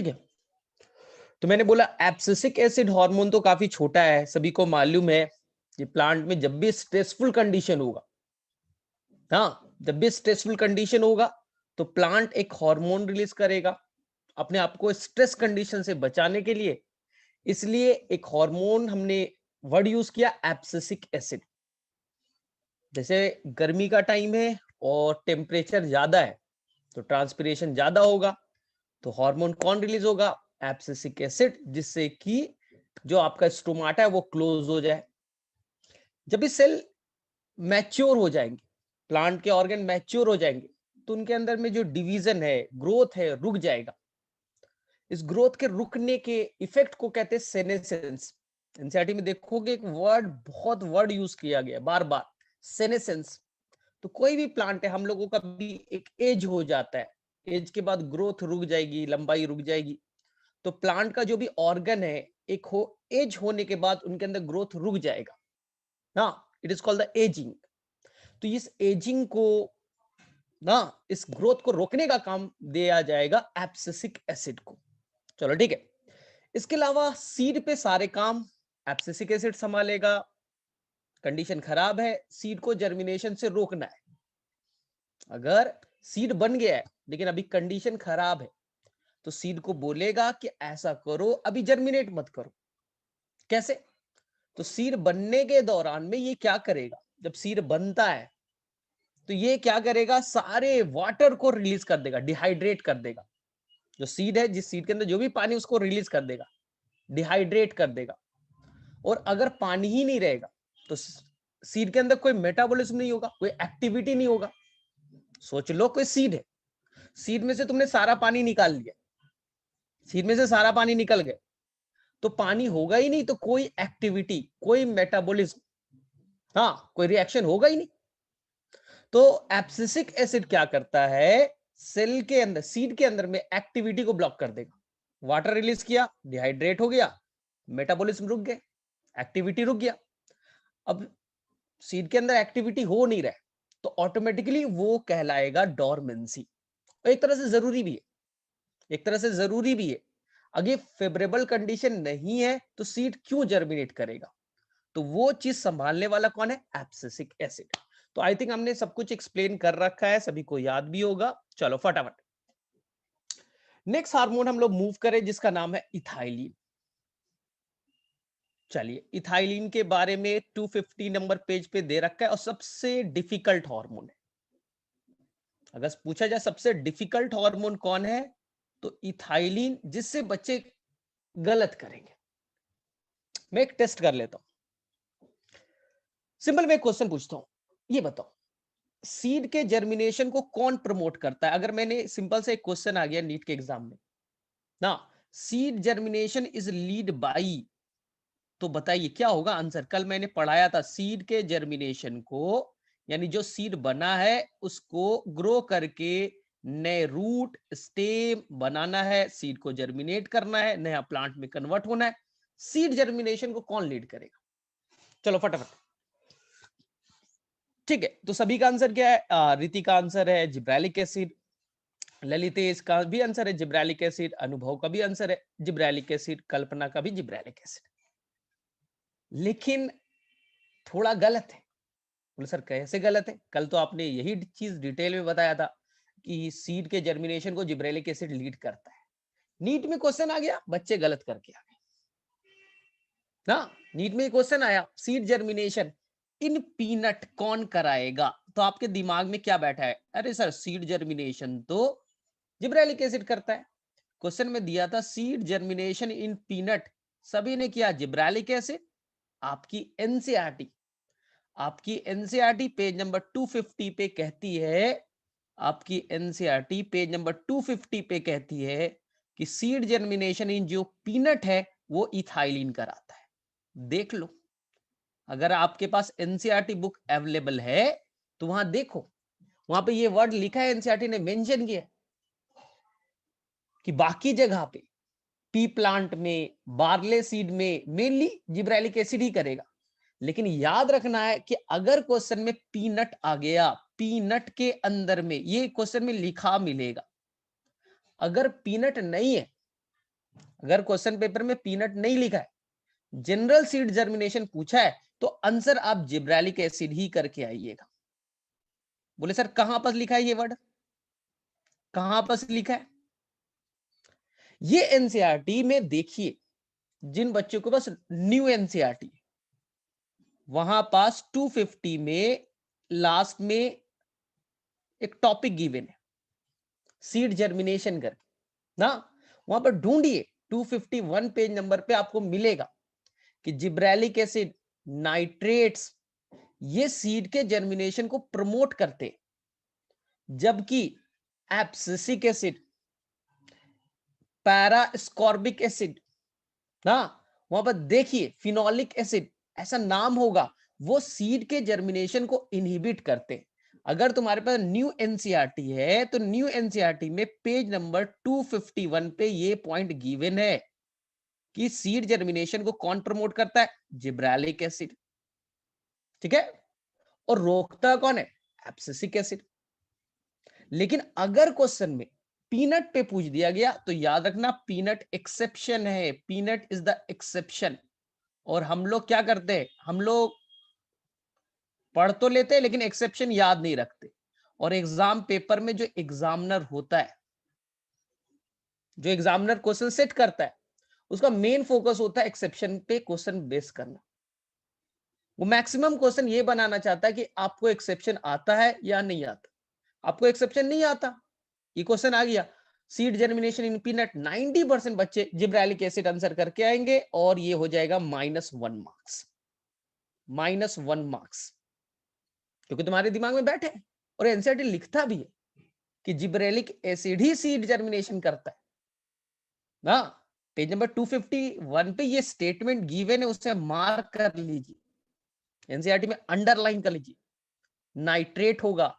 ठीक है। तो मैंने बोला एब्सिसिक एसिड हार्मोन तो काफी छोटा है, सभी को मालूम है। ये प्लांट में जब भी स्ट्रेसफुल कंडीशन होगा, हाँ, जब भी स्ट्रेसफुल कंडीशन होगा तो प्लांट एक हार्मोन रिलीज करेगा अपने आप को स्ट्रेस कंडीशन से बचाने के लिए। इसलिए एक हार्मोन हमने वर्ड यूज किया एब्सिसिक एसिड। जैसे गर्मी का टाइम है और टेम्परेचर ज्यादा है तो ट्रांसपिरेशन ज्यादा होगा, तो हार्मोन कौन रिलीज होगा? एब्सिसिक एसिड, जिससे कि जो आपका स्टोमाटा है वो क्लोज हो जाए। जब भी सेल मैच्योर हो जाएंगे, प्लांट के ऑर्गन मैच्योर हो जाएंगे, तो उनके अंदर में जो डिवीजन है, ग्रोथ है, रुक जाएगा। इस ग्रोथ के रुकने के इफेक्ट को कहते हैं सेनेसेंस। एनसीईआरटी में देखोगे एक वर्ड, बहुत वर्ड यूज किया गया बार बार, सेनेसेंस। तो कोई भी प्लांट है, हम लोगों का भी एक एज हो जाता है, एज के बाद ग्रोथ रुक जाएगी, लंबाई रुक जाएगी। तो प्लांट का जो भी ऑर्गन है, एक हो एज होने के बाद उनके अंदर ग्रोथ रुक जाएगा ना, it is called the ageing. तो इस एजिंग को ना, इस ग्रोथ को रोकने का काम दिया जाएगा एब्सिसिक एसिड को। चलो ठीक है। इसके अलावा सीड पे सारे काम एब्सिसिक एसिड संभालेगा। कंडीशन खराब है, सीड को जर्मिनेशन से रोकना है। अगर सीड बन गया है लेकिन अभी कंडीशन खराब है, तो सीड को बोलेगा कि ऐसा करो, अभी जर्मिनेट मत करो। कैसे? तो सीड बनने के दौरान में ये क्या करेगा, जब सीड बनता है तो ये क्या करेगा, सारे वाटर को रिलीज कर देगा, डिहाइड्रेट कर देगा। जो सीड है, जिस सीड के अंदर जो भी पानी, उसको रिलीज कर देगा, डिहाइड्रेट कर देगा। और अगर पानी ही नहीं रहेगा तो सीड के अंदर कोई मेटाबॉलिज्म नहीं होगा, कोई एक्टिविटी नहीं होगा। सोच लो कोई सीड है, सीड में से तुमने सारा पानी निकाल लिया, सीड में से सारा पानी निकल गया, तो पानी होगा ही नहीं, तो कोई एक्टिविटी, कोई मेटाबॉलिज्म, हाँ, कोई रिएक्शन होगा ही नहीं। तो एब्सिसिक एसिड क्या करता है, सेल के अंदर, सीड के अंदर में एक्टिविटी को ब्लॉक कर देगा। वाटर रिलीज किया, डिहाइड्रेट हो गया, मेटाबॉलिज्म रुक गए, एक्टिविटी रुक गया। अब सीड के अंदर एक्टिविटी हो नहीं रहा है, तो ऑटोमेटिकली वो कहलाएगा डोरमेंसी। एक तरह से जरूरी भी है, एक तरह से जरूरी भी है। अगर फेवरेबल कंडीशन नहीं है तो सीड क्यों जर्मिनेट करेगा? तो वो चीज संभालने वाला कौन है? Abscisic acid. तो आई थिंक हमने सब कुछ एक्सप्लेन कर रखा है, सभी को याद भी होगा। चलो फटाफट नेक्स्ट हार्मोन हम लोग मूव करें, जिसका नाम है इथाइलिन। चलिए, इथाइलिन के बारे में 250 नंबर पेज पे दे रखा है, और सबसे डिफिकल्ट हार्मोन है। अगर पूछा जाए सबसे डिफिकल्ट हार्मोन कौन है, तो इथाइलिन, जिससे बच्चे गलत करेंगे। मैं एक टेस्ट कर लेता हूं, सिंपल मैं एक क्वेश्चन पूछता हूं, ये बताओ सीड के जर्मिनेशन को कौन प्रमोट करता है? अगर मैंने सिंपल से एक क्वेश्चन आ गया नीट के एग्जाम में ना, seed germination is lead by, तो बताइए क्या होगा आंसर? कल मैंने पढ़ाया था, सीड के जर्मिनेशन को, यानी जो सीड बना है उसको ग्रो करके नए रूट स्टेम बनाना है, सीड को जर्मिनेट करना है, नया प्लांट में कन्वर्ट होना है। सीड जर्मिनेशन को कौन लीड करेगा? चलो फटाफट। ठीक है, तो सभी का आंसर क्या है? रीति का आंसर है जिब्रेलिक एसिड, ललितेश का भी आंसर है जिब्रेलिक एसिड, अनुभव का भी आंसर है जिब्रेलिक एसिड, कल्पना का भी जिब्रेलिक एसिड। लेकिन थोड़ा गलत है। बोले सर कैसे गलत है? कल तो आपने यही चीज डिटेल में बताया था कि सीड के जर्मिनेशन को जिब्रेलिक एसिड लीड करता है। नीट में क्वेश्चन आ गया, बच्चे गलत करके आ गए ना। नीट में क्वेश्चन आया, सीड जर्मिनेशन इन पीनट कौन कराएगा? तो आपके दिमाग में क्या बैठा है? अरे सर सीड जर्मिनेशन तो जिब्रेलिक एसिड करता है। क्वेश्चन में दिया था सीड जर्मिनेशन इन पीनट, सभी ने किया जिब्रेलिक एसिड। आपकी एनसीईआरटी, आपकी एनसीईआरटी पेज नंबर 250 पे कहती है, आपकी एनसीईआरटी पेज नंबर 250 पे कहती है कि सीड जर्मिनेशन इन जो पीनट है वो इथाइलिन कराता है। देख लो, अगर आपके पास एनसीईआरटी बुक अवेलेबल है तो वहां देखो, वहां पे ये वर्ड लिखा है, एनसीईआरटी ने मेंशन किया कि बाकी जगह पे पी प्लांट में, बार्ले सीड में मेनली जिब्रेलिक एसिड ही करेगा। लेकिन याद रखना है कि अगर क्वेश्चन में पीनट आ गया, पीनट के अंदर में ये क्वेश्चन में लिखा मिलेगा। अगर पीनट नहीं है अगर क्वेश्चन पेपर में पीनट नहीं लिखा है, जनरल सीड जर्मिनेशन पूछा है, तो आंसर आप जिब्रेलिक एसिड ही करके आइएगा। बोले सर कहां पर लिखा है ये वर्ड, कहां पर लिखा है? ये एनसीईआरटी में देखिए, जिन बच्चों को बस न्यू एनसीईआरटी, वहां पास 250 में लास्ट में एक टॉपिक गिवन है सीड जर्मिनेशन कर ना, वहां पर ढूंढिए 251 पेज नंबर पे आपको मिलेगा कि जिब्रेलिक एसिड, नाइट्रेट्स, ये सीड के जर्मिनेशन को प्रमोट करते, जबकि एब्सिसिक एसिड, पैरास्कॉर्बिक एसिड ना, वहां पर देखिए फिनोलिक एसिड, ऐसा नाम होगा, वो सीड के जर्मिनेशन को इनहिबिट करते। अगर तुम्हारे पास न्यू एनसीईआरटी है तो न्यू एनसीईआरटी में पेज नंबर 251 पे ये पॉइंट गिवन है कि सीड जर्मिनेशन को कौन प्रमोट करता है, जिब्रेलिक एसिड, ठीक है, और रोकता कौन है, एब्सिसिक एसिड। लेकिन अगर क्वेश्चन में पीनट पे पूछ दिया गया तो याद रखना पीनट एक्सेप्शन है, पीनट इज द एक्सेप्शन। और हम लोग क्या करते हैं, हम लोग पढ़ तो लेते हैं लेकिन एक्सेप्शन याद नहीं रखते। और एग्जाम पेपर में जो एग्जामिनर होता है, जो एग्जामिनर क्वेश्चन सेट करता है, उसका मेन फोकस होता है एक्सेप्शन पे क्वेश्चन बेस करना। वो मैक्सिमम क्वेश्चन ये बनाना चाहता है कि आपको एक्सेप्शन आता है या नहीं आता। आपको एक्सेप्शन नहीं आता, ये क्वेश्चन आ गया सीड जर्मिनेशन इन पीनट, 90% बच्चे जिब्रेलिक एसिड आंसर करके आएंगे और ये हो जाएगा -1 मार्क्स, -1 मार्क्स, क्योंकि तुम्हारे दिमाग में बैठे। और एनसीईआरटी लिखता भी है कि जिब्रेलिक एसिड ही सीड जर्मिनेशन करता है ना। पेज नंबर 251 पे ये स्टेटमेंट गिवन है, उससे मार्क कर लीजिए, एनसीईआरटी में अंडरलाइन कर लीजिए। नाइट्रेट होगा,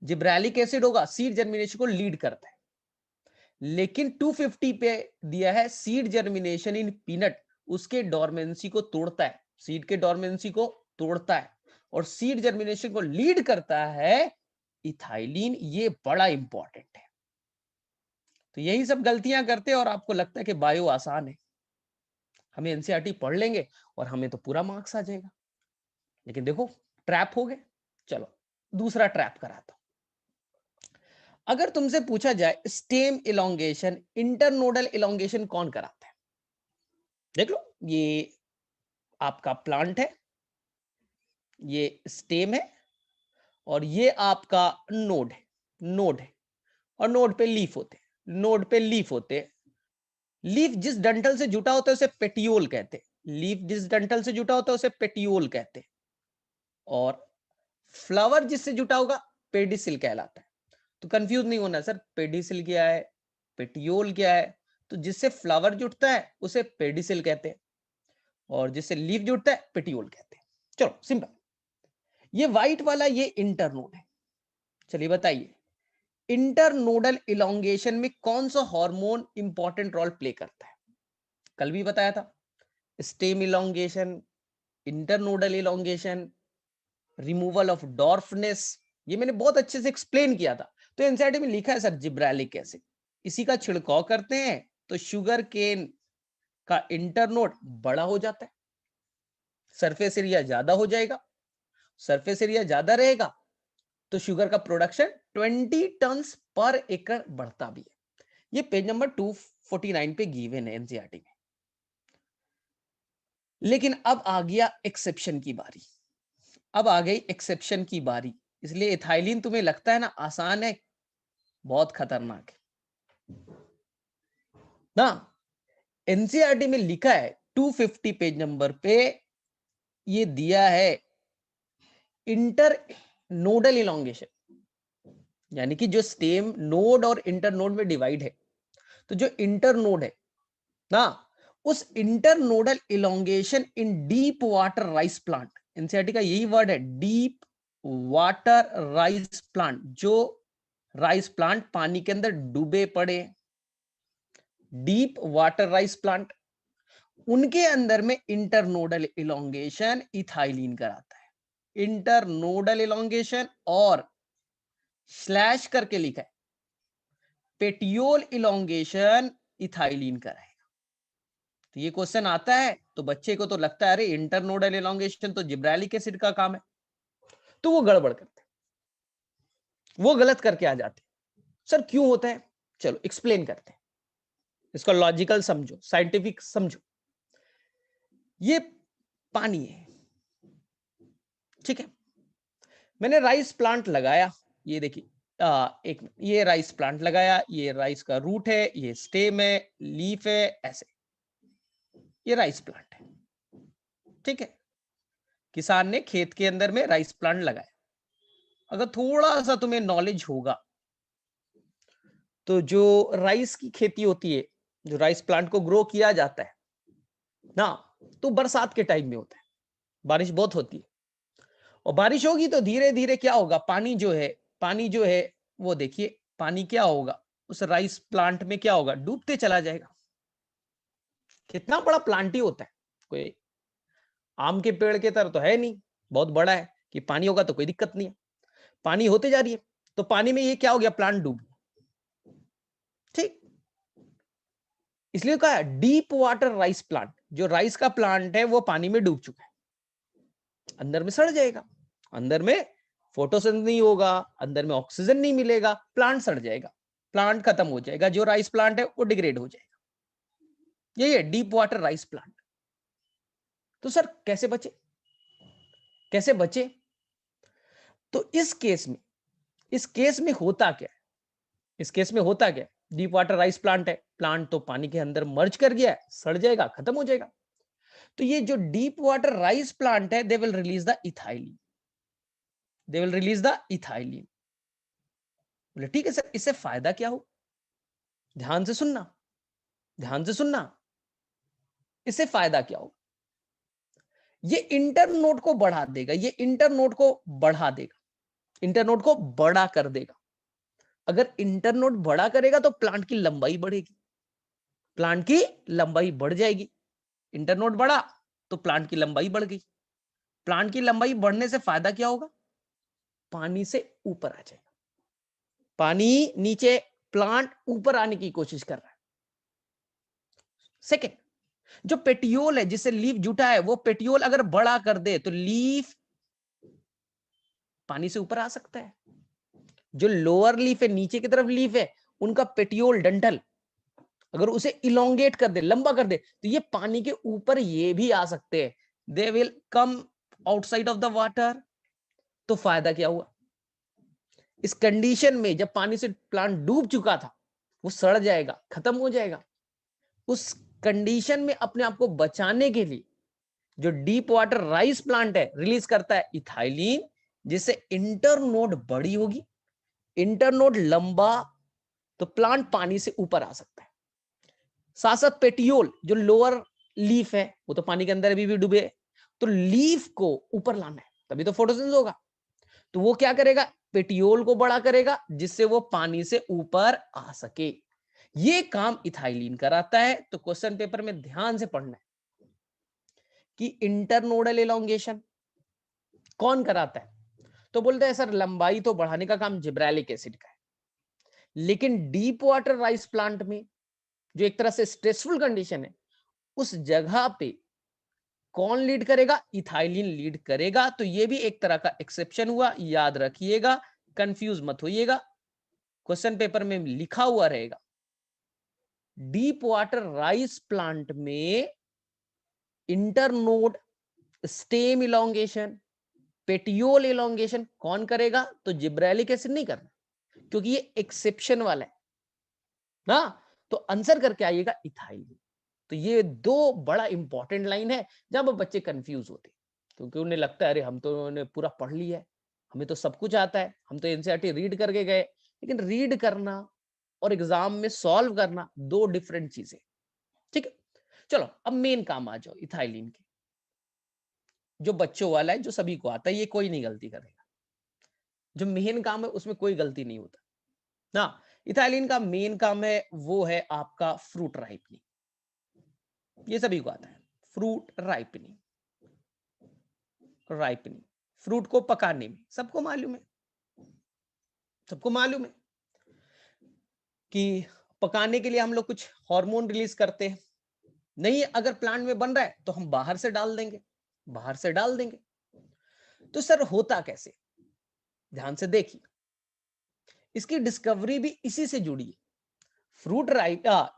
जिब्रेलिक एसिड होगा, सीड जर्मिनेशन को लीड करता है। लेकिन 250 पे दिया है सीड जर्मिनेशन इन पीनट, उसके डोरमेंसी को तोड़ता है, सीड के डोरमेंसी को तोड़ता है और सीड जर्मिनेशन को लीड करता है इथाइलिन। ये बड़ा इंपॉर्टेंट है। तो यही सब गलतियां करते हैं और आपको लगता है कि बायो आसान है, हमें एनसीईआरटी पढ़ लेंगे और हमें तो पूरा मार्क्स आ जाएगा। लेकिन देखो ट्रैप हो गए। चलो दूसरा ट्रैप कराता हूं। अगर तुमसे पूछा जाए स्टेम इलोंगेशन, इंटरनोडल इलोंगेशन कौन कराता है? देख लो, ये आपका प्लांट है, ये स्टेम है और ये आपका नोड है, नोड है, और नोड पे लीफ होते हैं, नोड पे लीफ होते हैं। लीफ जिस डंठल से जुटा होता है उसे पेटियोल कहते हैं, लीफ जिस डंठल से जुटा होता है उसे पेटियोल कहते हैं। और फ्लावर जिससे जुटा होगा पेडिसिल कहलाता है। तो कंफ्यूज नहीं होना सर, पेडिसिल क्या है, पेटियोल क्या है। तो जिससे फ्लावर जुटता है उसे पेडिसिल कहते हैं और जिससे लीफ जुटता है पेटियोल कहते हैं। चलो सिंपल। ये व्हाइट वाला ये इंटरनोड है। चलिए बताइए इंटरनोडल इलोंगेशन में कौन सा हार्मोन इंपॉर्टेंट रोल प्ले करता है? कल भी बताया था, stem elongation, internodal elongation, removal of dwarfness, ये मैंने बहुत अच्छे से एक्सप्लेन किया था। तो एनसीईआरटी में लिखा है सर जिब्रेलिक एसिड, इसी का छिड़काव करते हैं तो शुगर केन का इंटरनोड बड़ा हो जाता है, सरफेस एरिया ज्यादा हो जाएगा, सरफेस एरिया ज्यादा रहेगा तो शुगर का प्रोडक्शन 20 टन पर एकड़ बढ़ता भी है। ये पेज नंबर 249 पे गिवन है एनसीईआरटी में। लेकिन अब आ गया एक्सेप्शन की बारी, अब आ गई एक्सेप्शन की बारी। इसलिए इथाइलिन तुम्हें लगता है ना आसान है, बहुत खतरनाक है ना। एनसीईआरटी में लिखा है 250 पेज नंबर पे, ये दिया है इंटर नोडल इलोंगेशन, यानी कि जो स्टेम नोड और इंटर नोड में डिवाइड है, तो जो इंटर नोड है ना, उस इंटर नोडल इलोंगेशन इन deep water rice plant, NCERT का यही वर्ड है, डीप वाटर राइस प्लांट, जो राइस प्लांट पानी के अंदर डूबे पड़े, डीप वाटर राइस प्लांट, उनके अंदर में इंटरनोडल इलोंगेशन इथाइलिन कराता है। इंटरनोडल इलोंगेशन और स्लैश करके लिखा है पेटियोल इलोंगेशन इथाइलिन कराएगा। तो ये क्वेश्चन आता है तो बच्चे को तो लगता है अरे इंटरनोडल एलोंगेशन तो जिब्रेलिक एसिड का काम है, तो वो गड़बड़ करते, वो गलत करके आ जाते। सर क्यों होता है? चलो एक्सप्लेन करते हैं, इसको लॉजिकल समझो, साइंटिफिक समझो। ये पानी है, ठीक है, मैंने राइस प्लांट लगाया, ये देखिए एक ये राइस प्लांट लगाया, ये राइस का रूट है, ये स्टेम है, लीफ है, ऐसे ये राइस प्लांट है, ठीक है। किसान ने खेत के अंदर में राइस प्लांट लगाया। अगर थोड़ा सा तुम्हें नॉलेज होगा तो जो राइस की खेती होती है, जो राइस प्लांट को ग्रो किया जाता है ना, तो बरसात के टाइम में होता है, बारिश बहुत होती है, और बारिश होगी तो धीरे धीरे क्या होगा, पानी जो है वो देखिए पानी क्या होगा उस राइस प्लांट में, क्या होगा, डूबते चला जाएगा। कितना बड़ा प्लांट ही होता है, कोई आम के पेड़ के तरह तो है नहीं, बहुत बड़ा है कि पानी होगा तो कोई दिक्कत नहीं है। पानी होते जा रही है तो पानी में ये क्या हो गया, प्लांट डूब गया, ठीक। इसलिए कहा डीप वाटर राइस प्लांट, जो राइस का प्लांट है वो पानी में डूब चुका है, अंदर में सड़ जाएगा, अंदर में फोटोसिंथेसिस नहीं होगा, अंदर में ऑक्सीजन नहीं मिलेगा, प्लांट सड़ जाएगा, प्लांट खत्म हो जाएगा, जो राइस प्लांट है वो डिग्रेड हो जाएगा। यही है डीप वाटर राइस प्लांट। तो सर कैसे बचे, कैसे बचे? तो इस केस में होता क्या है, इस केस में होता क्या है, डीप वाटर राइस प्लांट है, प्लांट तो पानी के अंदर मर्ज कर गया है, सड़ जाएगा, खत्म हो जाएगा। तो ये जो डीप वाटर राइस प्लांट है, they will release the ethylene, they will release the ethylene. बोले ठीक है सर, इससे फायदा क्या हो? ध्यान से सुनना, ध्यान से सुनना, इससे फायदा क्या होगा? ये इंटरनोड को बढ़ा देगा, ये इंटरनोड को बढ़ा देगा, इंटरनोड को बड़ा कर देगा। अगर इंटरनोड बड़ा करेगा तो प्लांट की लंबाई बढ़ेगी, प्लांट की लंबाई बढ़ जाएगी। इंटरनोड बढ़ा तो प्लांट की लंबाई बढ़ गई, प्लांट की लंबाई बढ़ने से फायदा क्या होगा? पानी से ऊपर आ जाएगा, पानी नीचे, प्लांट ऊपर आने की कोशिश कर रहा है। सेकेंड, जो पेटियोल है जिससे लीफ जुटा है, वो पेटियोल अगर बड़ा कर दे तो लीफ पानी से ऊपर आ सकता है। जो लोअर लीफ है, नीचे की तरफ लीफ है, उनका पेटियोल डंठल अगर उसे इलोंगेट कर दे, लंबा कर दे, तो ये पानी के ऊपर ये भी आ सकते हैं, they will come outside of the water. तो फायदा क्या हुआ? इस कंडीशन में जब पानी से प्लांट डूब चुका था, वो सड़ जाएगा, खत्म हो जाएगा। उस कंडीशन में अपने आप को बचाने के लिए जो डीप वाटर राइस प्लांट है, रिलीज करता है इथाइलिन, जिससे इंटरनोड बड़ी होगी, इंटरनोड लंबा, तो प्लांट पानी से ऊपर आ सकता है। साथ साथ पेटियोल, जो लोअर लीफ है, वो तो पानी के अंदर अभी भी डूबे, तो लीफ को ऊपर लाना है, तभी तो फोटोसिंथेसिस होगा। तो वो क्या करेगा, पेटियोल को बड़ा करेगा, जिससे वो पानी से ऊपर आ सके। ये काम इथाइलिन कराता है। तो क्वेश्चन पेपर में ध्यान से पढ़ना है कि इंटरनोडल एलोंगेशन कौन कराता है? तो बोलते हैं सर लंबाई तो बढ़ाने का काम जिब्रेलिक एसिड का है, लेकिन डीप वाटर राइस प्लांट में जो एक तरह से स्ट्रेसफुल कंडीशन है, उस जगह पे कौन लीड करेगा? इथाइलिन लीड करेगा। तो ये भी एक तरह का एक्सेप्शन हुआ, याद रखिएगा, कंफ्यूज मत होइएगा, क्वेश्चन पेपर में लिखा हुआ रहेगा। डीप वाटर राइस प्लांट में internode, stem elongation, petiole elongation कौन करेगा? तो जिब्रेलिक एसिड नहीं करना, क्योंकि ये एक्सेप्शन वाला है ना। तो आंसर करके आइएगा इथाइलिन। तो ये दो बड़ा इंपॉर्टेंट लाइन है जहां पर बच्चे कंफ्यूज होते, क्योंकि उन्हें लगता है अरे हम तो उन्होंने पूरा पढ़ लिया है, हमें तो सब कुछ आता है, हम तो एनसीईआरटी रीड करके गए। लेकिन रीड करना और एग्जाम में सॉल्व करना दो डिफरेंट चीजें, ठीक है। चलो अब मेन काम आ जाओ इथाइलिन के, जो बच्चों वाला है, जो सभी को आता है, ये कोई नहीं गलती करेगा। जो मेन काम है उसमें कोई गलती नहीं होता ना। इथाइलिन का मेन काम है वो है आपका फ्रूट राइपनिंग, ये सभी को आता है। फ्रूट राइपनिंग, राइपनिंग, फ्रूट को पकाने में सबको मालूम है, सबको मालूम है कि पकाने के लिए हम लोग कुछ हार्मोन रिलीज करते हैं, नहीं अगर प्लांट में बन रहा है तो हम बाहर से डाल देंगे, बाहर से डाल देंगे। तो सर होता कैसे, ध्यान से देखिए, इसकी डिस्कवरी भी इसी से जुड़ी है। फ्रूट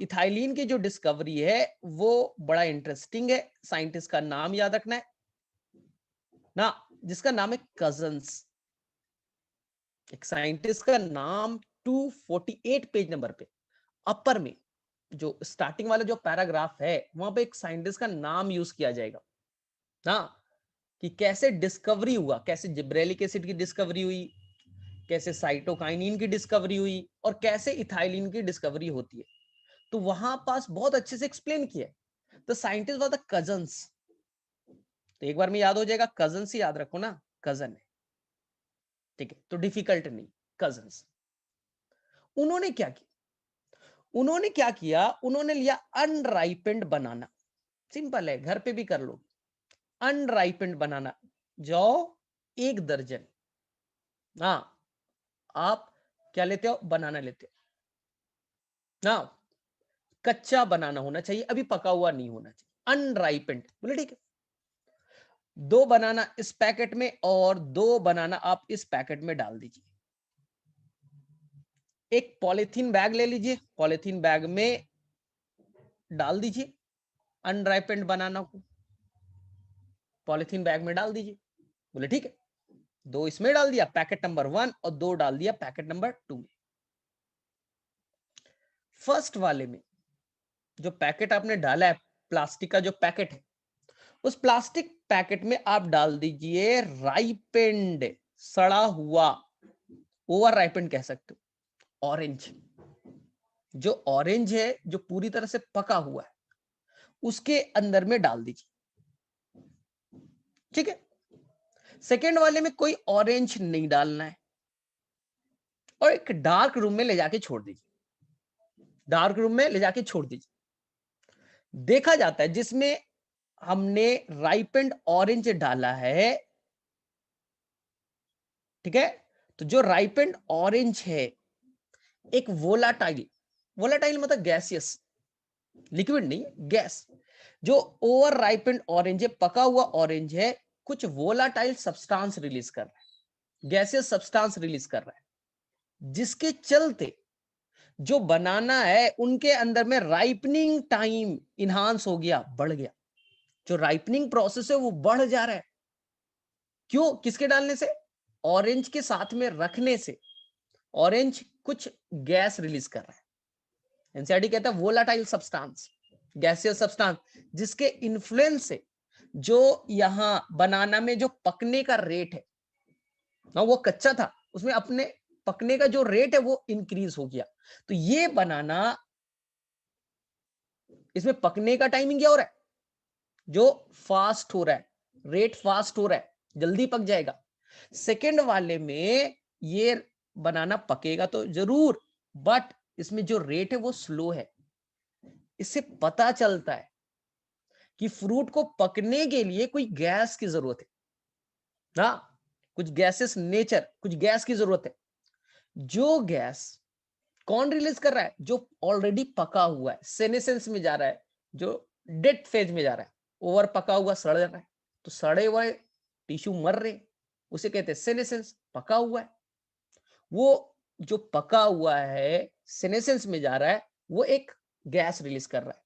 इथाइलिन की जो डिस्कवरी है वो बड़ा इंटरेस्टिंग है, साइंटिस्ट का नाम याद रखना है ना, जिसका नाम है कजन्स। एक साइंटिस्ट का नाम 248 पेज नंबर पे अपर में जो स्टार्टिंग वाला जो पैराग्राफ है वहां पे एक साइंटिस्ट का नाम यूज किया जाएगा ना, कि कैसे डिस्कवरी हुआ, कैसे जिब्रेलिक एसिड की डिस्कवरी हुई, कैसे साइटोकाइनिन की डिस्कवरी हुई और कैसे इथाइलिन की डिस्कवरी होती है। तो वहां पास बहुत अच्छे से एक्सप्लेन किया है। तो साइंटिस्ट वाज द कजन्स, तो एक बार में याद हो जाएगा, कजन्स ही याद रखो ना, कजन है, ठीक है, तो डिफिकल्ट नहीं, कजन्स। उन्होंने क्या किया, उन्होंने क्या किया, उन्होंने लिया अनराइपेंड बनाना, सिंपल है, घर पे भी कर लो। अनराइपेंड बनाना, जाओ 1 दर्जन, हाँ आप क्या लेते हो, बनाना लेते हो ना, कच्चा बनाना होना चाहिए, अभी पका हुआ नहीं होना चाहिए, अनराइपेंड, बोले ठीक है। 2 बनाना इस पैकेट में और 2 बनाना आप इस पैकेट में डाल दीजिए। एक पॉलिथीन बैग ले लीजिए, पॉलिथीन बैग में डाल दीजिए अनराइपेंड बनाना को, पॉलिथीन बैग में डाल दीजिए, बोले ठीक है। 2 इसमें डाल दिया पैकेट नंबर 1 और 2 डाल दिया पैकेट नंबर 2 में। फर्स्ट वाले में जो पैकेट आपने डाला है, प्लास्टिक का जो पैकेट है, उस प्लास्टिक पैकेट में आप डाल दीजिए राइपेंड, सड़ा हुआ, ओवर राइपेंड कह सकते हो, ऑरेंज। जो ऑरेंज है जो पूरी तरह से पका हुआ है उसके अंदर में डाल दीजिए, ठीक है। सेकेंड वाले में कोई ऑरेंज नहीं डालना है और एक डार्क रूम में ले जाके छोड़ दीजिए, डार्क रूम में ले जाके छोड़ दीजिए। देखा जाता है जिसमें हमने राइपेंड ऑरेंज डाला है, ठीक है, तो जो राइपेंड ऑरेंज है एक वोलाटाइल, वोलाटाइल मतलब गैसियस, लिक्विड नहीं, गैस, जो ओवर राइपेंड ऑरेंज है, पका हुआ ऑरेंज है, कुछ वोलाटाइल सब्सटेंस रिलीज कर रहा है, गैसियस सब्सटेंस रिलीज कर रहा है, जिसके चलते जो बनाना है उनके अंदर में राइपनिंग टाइम इनहांस हो गया, बढ़ गया, जो राइपनिंग प्रोसेस है वो बढ़ जा रहा है। क्यों, किसके डालने से, ऑरेंज के साथ में रखने से। ऑरेंज कुछ गैस रिलीज कर रहा है, एनसीईआरटी कहता है वोलाटाइल सब्सटेंस, गैसियस सब्सटेंस, जिसके इन्फ्लुएंस से जो यहां बनाना में जो पकने का रेट है ना, वो कच्चा था, उसमें अपने पकने का जो रेट है वो इंक्रीज हो गया। तो ये बनाना, इसमें पकने का टाइमिंग क्या हो रहा है, जो फास्ट हो रहा है, रेट फास्ट हो रहा है, जल्दी पक जाएगा। सेकेंड वाले में ये बनाना पकेगा तो जरूर, बट इसमें जो रेट है वो स्लो है। इससे पता चलता है कि फ्रूट को पकने के लिए कोई गैस की जरूरत है ना, कुछ गैसेस नेचर, कुछ गैस की जरूरत है। जो गैस कौन रिलीज कर रहा है, जो ऑलरेडी पका हुआ है, सेनेसेंस में जा रहा है, जो डेड फेज में जा रहा है, ओवर पका हुआ सड़ रहा है, तो सड़े हुए टिश्यू मर रहे, उसे कहते हैं सेनेसेंस, पका हुआ है। वो जो पका हुआ है सेनेसेंस में जा रहा है, वो एक गैस रिलीज कर रहा है,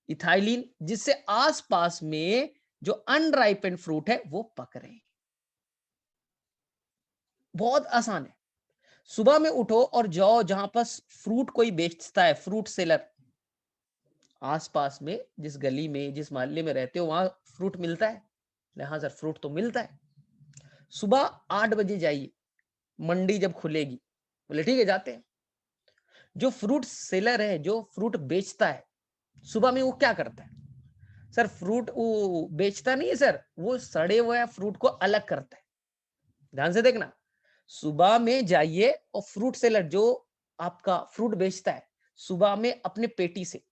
इथाइलिन, जिससे आसपास में जो अनराइपेंड फ्रूट है वो पक रहे हैं। बहुत आसान है। सुबह में उठो और जाओ जहां पर फ्रूट कोई बेचता है, फ्रूट सेलर, आसपास में जिस गली में जिस मोहल्ले में रहते हो वहां फ्रूट मिलता है, हाँ सर फ्रूट तो मिलता है। सुबह 8 बजे जाइए, मंडी जब खुलेगी, बोले ठीक है जाते हैं। जो फ्रूट सेलर है, जो फ्रूट बेचता है, सुबह में वो क्या करता है सर, फ्रूट वो बेचता नहीं है सर, वो सड़े हुए फ्रूट को अलग करता है। ध्यान से देखना, सुबह में जाइए और फ्रूट सेलर जो आपका फ्रूट बेचता है, सुबह में अपने पेटी से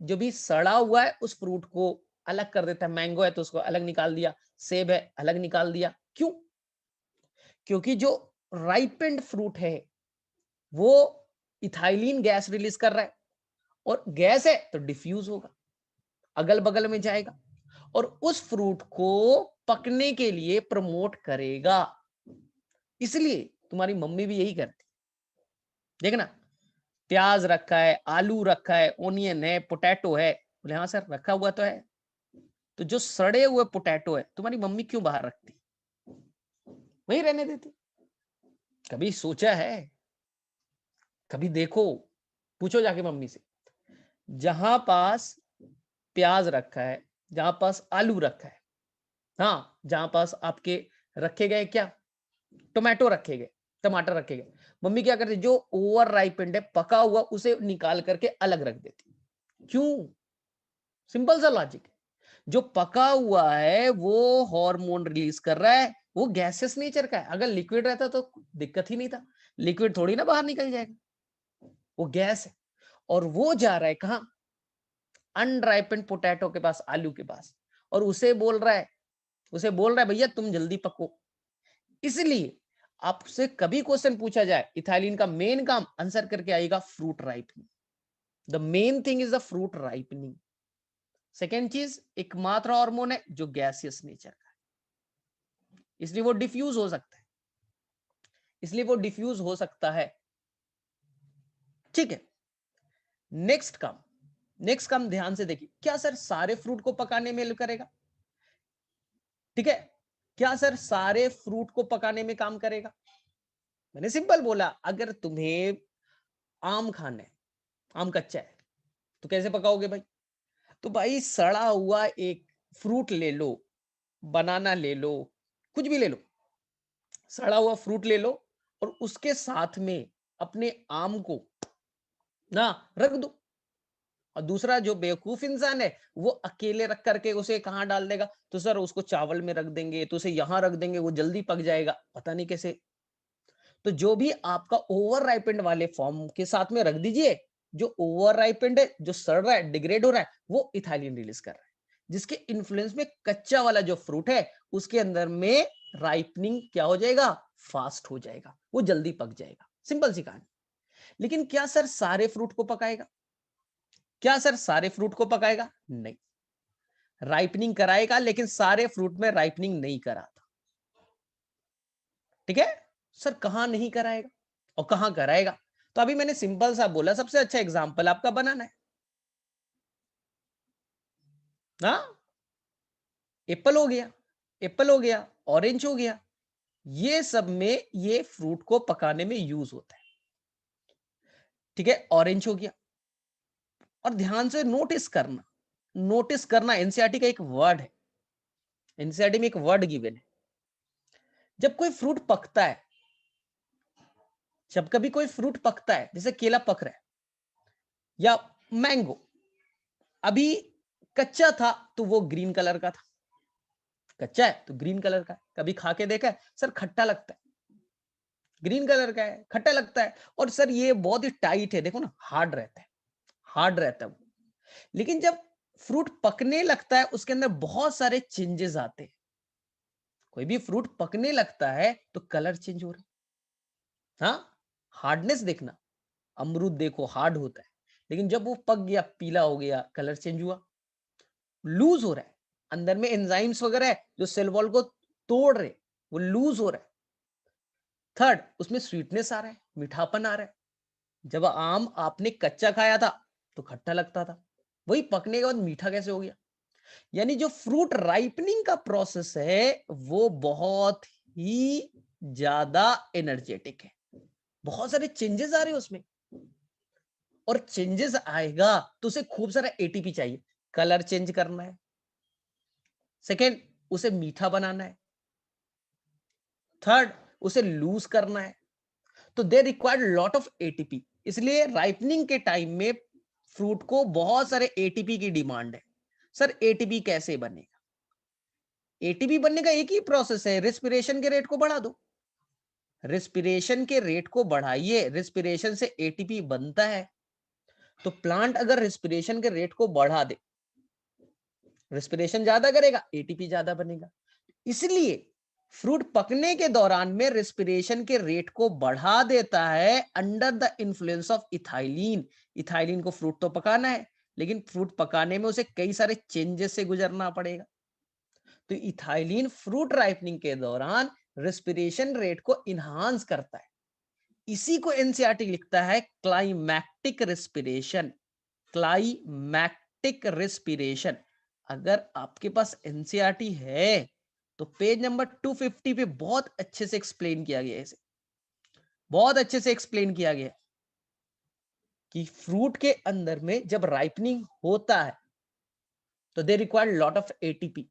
जो भी सड़ा हुआ है उस फ्रूट को अलग कर देता है। मैंगो है तो उसको अलग निकाल दिया, सेब है अलग निकाल दिया। क्यों, क्योंकि जो राइपेंड फ्रूट है वो इथाइलिन गैस रिलीज कर रहा है, और गैस है तो डिफ्यूज होगा, अगल बगल में जाएगा और उस फ्रूट को पकने के लिए प्रमोट करेगा। इसलिए तुम्हारी मम्मी भी यही करती। देखना, प्याज रखा है, आलू रखा है, ओनियन है, पोटैटो है, बोले हाँ सर रखा हुआ तो है। तो जो सड़े हुए पोटैटो है तुम्हारी मम्मी क्यों बाहर रखती, वही रहने देती। कभी सोचा है, कभी देखो, पूछो जाके मम्मी से, जहां पास प्याज रखा है, जहां पास आलू रखा है, हाँ जहां पास आपके रखे गए क्या, टोमेटो रखे गए, टमाटर रखे गए, मम्मी क्या करती, जो ओवर राइपेंड है, पका हुआ, उसे निकाल करके अलग रख देती। क्यों? सिंपल सा लॉजिक है। जो पका हुआ है वो हार्मोन रिलीज कर रहा है, वो गैसेस नेचर का है। अगर लिक्विड रहता तो दिक्कत ही नहीं था, लिक्विड थोड़ी ना बाहर निकल जाएगा, वो गैस है। और वो जा रहा है कहां, अनराइपेंड पोटैटो के पास, आलू के पास, और उसे बोल रहा है, भैया तुम जल्दी पको। इसलिए आपसे कभी क्वेश्चन पूछा जाए इथाइलिन का मेन काम, आंसर करके आएगा fruit ripening. The main thing is the fruit ripening. Second चीज, एकमात्र हार्मोन है जो गैसियस नेचर का है, इसलिए वो डिफ्यूज हो सकता है, ठीक है। नेक्स्ट काम ध्यान से देखिए, क्या सर सारे फ्रूट को पकाने में हेल्प करेगा? ठीक है, क्या सर सारे फ्रूट को पकाने में काम करेगा? मैंने सिंपल बोला, अगर तुम्हें आम खाना है, आम कच्चा है, तो कैसे पकाओगे भाई? तो भाई सड़ा हुआ एक फ्रूट ले लो, बनाना ले लो, कुछ भी ले लो, सड़ा हुआ फ्रूट ले लो और उसके साथ में अपने आम को ना रख दो। और दूसरा, जो बेवकूफ इंसान है वो अकेले रख करके उसे कहां डाल देगा, तो सर उसको चावल में रख देंगे, तो उसे यहां रख देंगे, वो जल्दी पक जाएगा, पता नहीं कैसे। तो जो भी आपका ओवर राइपेंड वाले फॉर्म के साथ में रख दीजिए, जो ओवर राइपेंड है, जो सड़ रहा है, डिग्रेड हो रहा है, वो इथाइलिन रिलीज कर रहा है, जिसके इन्फ्लुएंस में कच्चा वाला जो फ्रूट है उसके अंदर में राइपनिंग क्या हो जाएगा, फास्ट हो जाएगा, वो जल्दी पक जाएगा। सिंपल सी कहानी। लेकिन क्या सर सारे फ्रूट को पकाएगा? नहीं, राइपनिंग कराएगा, लेकिन सारे फ्रूट में राइपनिंग नहीं कराता। ठीक है सर, कहां नहीं कराएगा और कहां कराएगा? तो अभी मैंने सिंपल सा बोला, सबसे अच्छा एग्जांपल आपका बनाना है ना, एप्पल हो गया, ऑरेंज हो गया, ये सब में ये फ्रूट को पकाने में यूज होता है। ठीक है, ऑरेंज हो गया। और ध्यान से नोटिस करना, एनसीईआरटी का एक वर्ड है, एनसीईआरटी में एक वर्ड गिवन है, जब कोई फ्रूट पकता है, जब कभी कोई फ्रूट पकता है, जैसे केला पक रहा है या मैंगो, अभी कच्चा था तो वो ग्रीन कलर का था, कच्चा है तो ग्रीन कलर का है। कभी खा के देखा है, सर खट्टा लगता है, ग्रीन कलर का है, खट्टा लगता है, और सर ये बहुत ही टाइट है, देखो ना, हार्ड रहता है वो। लेकिन जब फ्रूट पकने लगता है, उसके अंदर बहुत सारे चेंजेस आते हैं। कोई भी फ्रूट पकने लगता है तो कलर चेंज हो रहा है, हाँ, हार्डनेस देखना, अमरूद देखो हार्ड होता है, लेकिन जब वो पक गया, पीला हो गया, कलर चेंज हुआ, लूज हो रहा है, अंदर में एंजाइम्स वगैरह है जो सेल वॉल को तोड़ रहे, वो लूज हो रहा है। थर्ड, उसमें स्वीटनेस आ रहा है, मीठापन आ रहा है। जब आम आपने कच्चा खाया था तो खट्टा लगता था, वही पकने के बाद मीठा कैसे हो गया? यानी जो फ्रूट राइपनिंग का प्रोसेस है वो बहुत ही ज्यादा एनर्जेटिक है, बहुत सारे चेंजेस आ रहे हैं उसमें, और चेंजेस आएगा तो उसे खूब सारा एटीपी चाहिए, कलर चेंज करना है, सेकेंड उसे मीठा बनाना है, थर्ड उसे लूज करना है, तो they required lot of ATP. इसलिए राइपनिंग के टाइम में फ्रूट को बहुत सारे एटीपी की डिमांड है। सर एटीपी कैसे बनेगा? एटीपी बनने का एक ही प्रोसेस है, रेस्पिरेशन के रेट को बढ़ा दो, रेस्पिरेशन के रेट को बढ़ाइए, रेस्पिरेशन से एटीपी बनता है। तो प्लांट अगर रेस्पिरेशन के रेट को बढ़ा दे, रेस्पिरेशन ज्यादा करेगा, एटीपी ज्यादा बनेगा। इसलिए फ्रूट पकने के दौरान में रेस्पिरेशन के रेट को बढ़ा देता है under the influence of ethylene. Ethylene को फ्रूट तो पकाना है, लेकिन फ्रूट पकाने में उसे कई सारे चेंजेस से गुजरना पड़ेगा। तो इथाइलिन फ्रूट राइपनिंग के दौरान रेस्पिरेशन रेट को इनहांस करता है। इसी को एनसीईआरटी लिखता है क्लाइमैक्टिक रेस्पिरेशन। Climactic respiration. अगर आपके पास एनसीईआरटी है तो पेज नंबर 250 पे बहुत अच्छे से एक्सप्लेन किया गया है इसे, बहुत अच्छे से एक्सप्लेन किया गया है कि फ्रूट के अंदर में जब राइपनिंग होता है तो they require lot of ATP.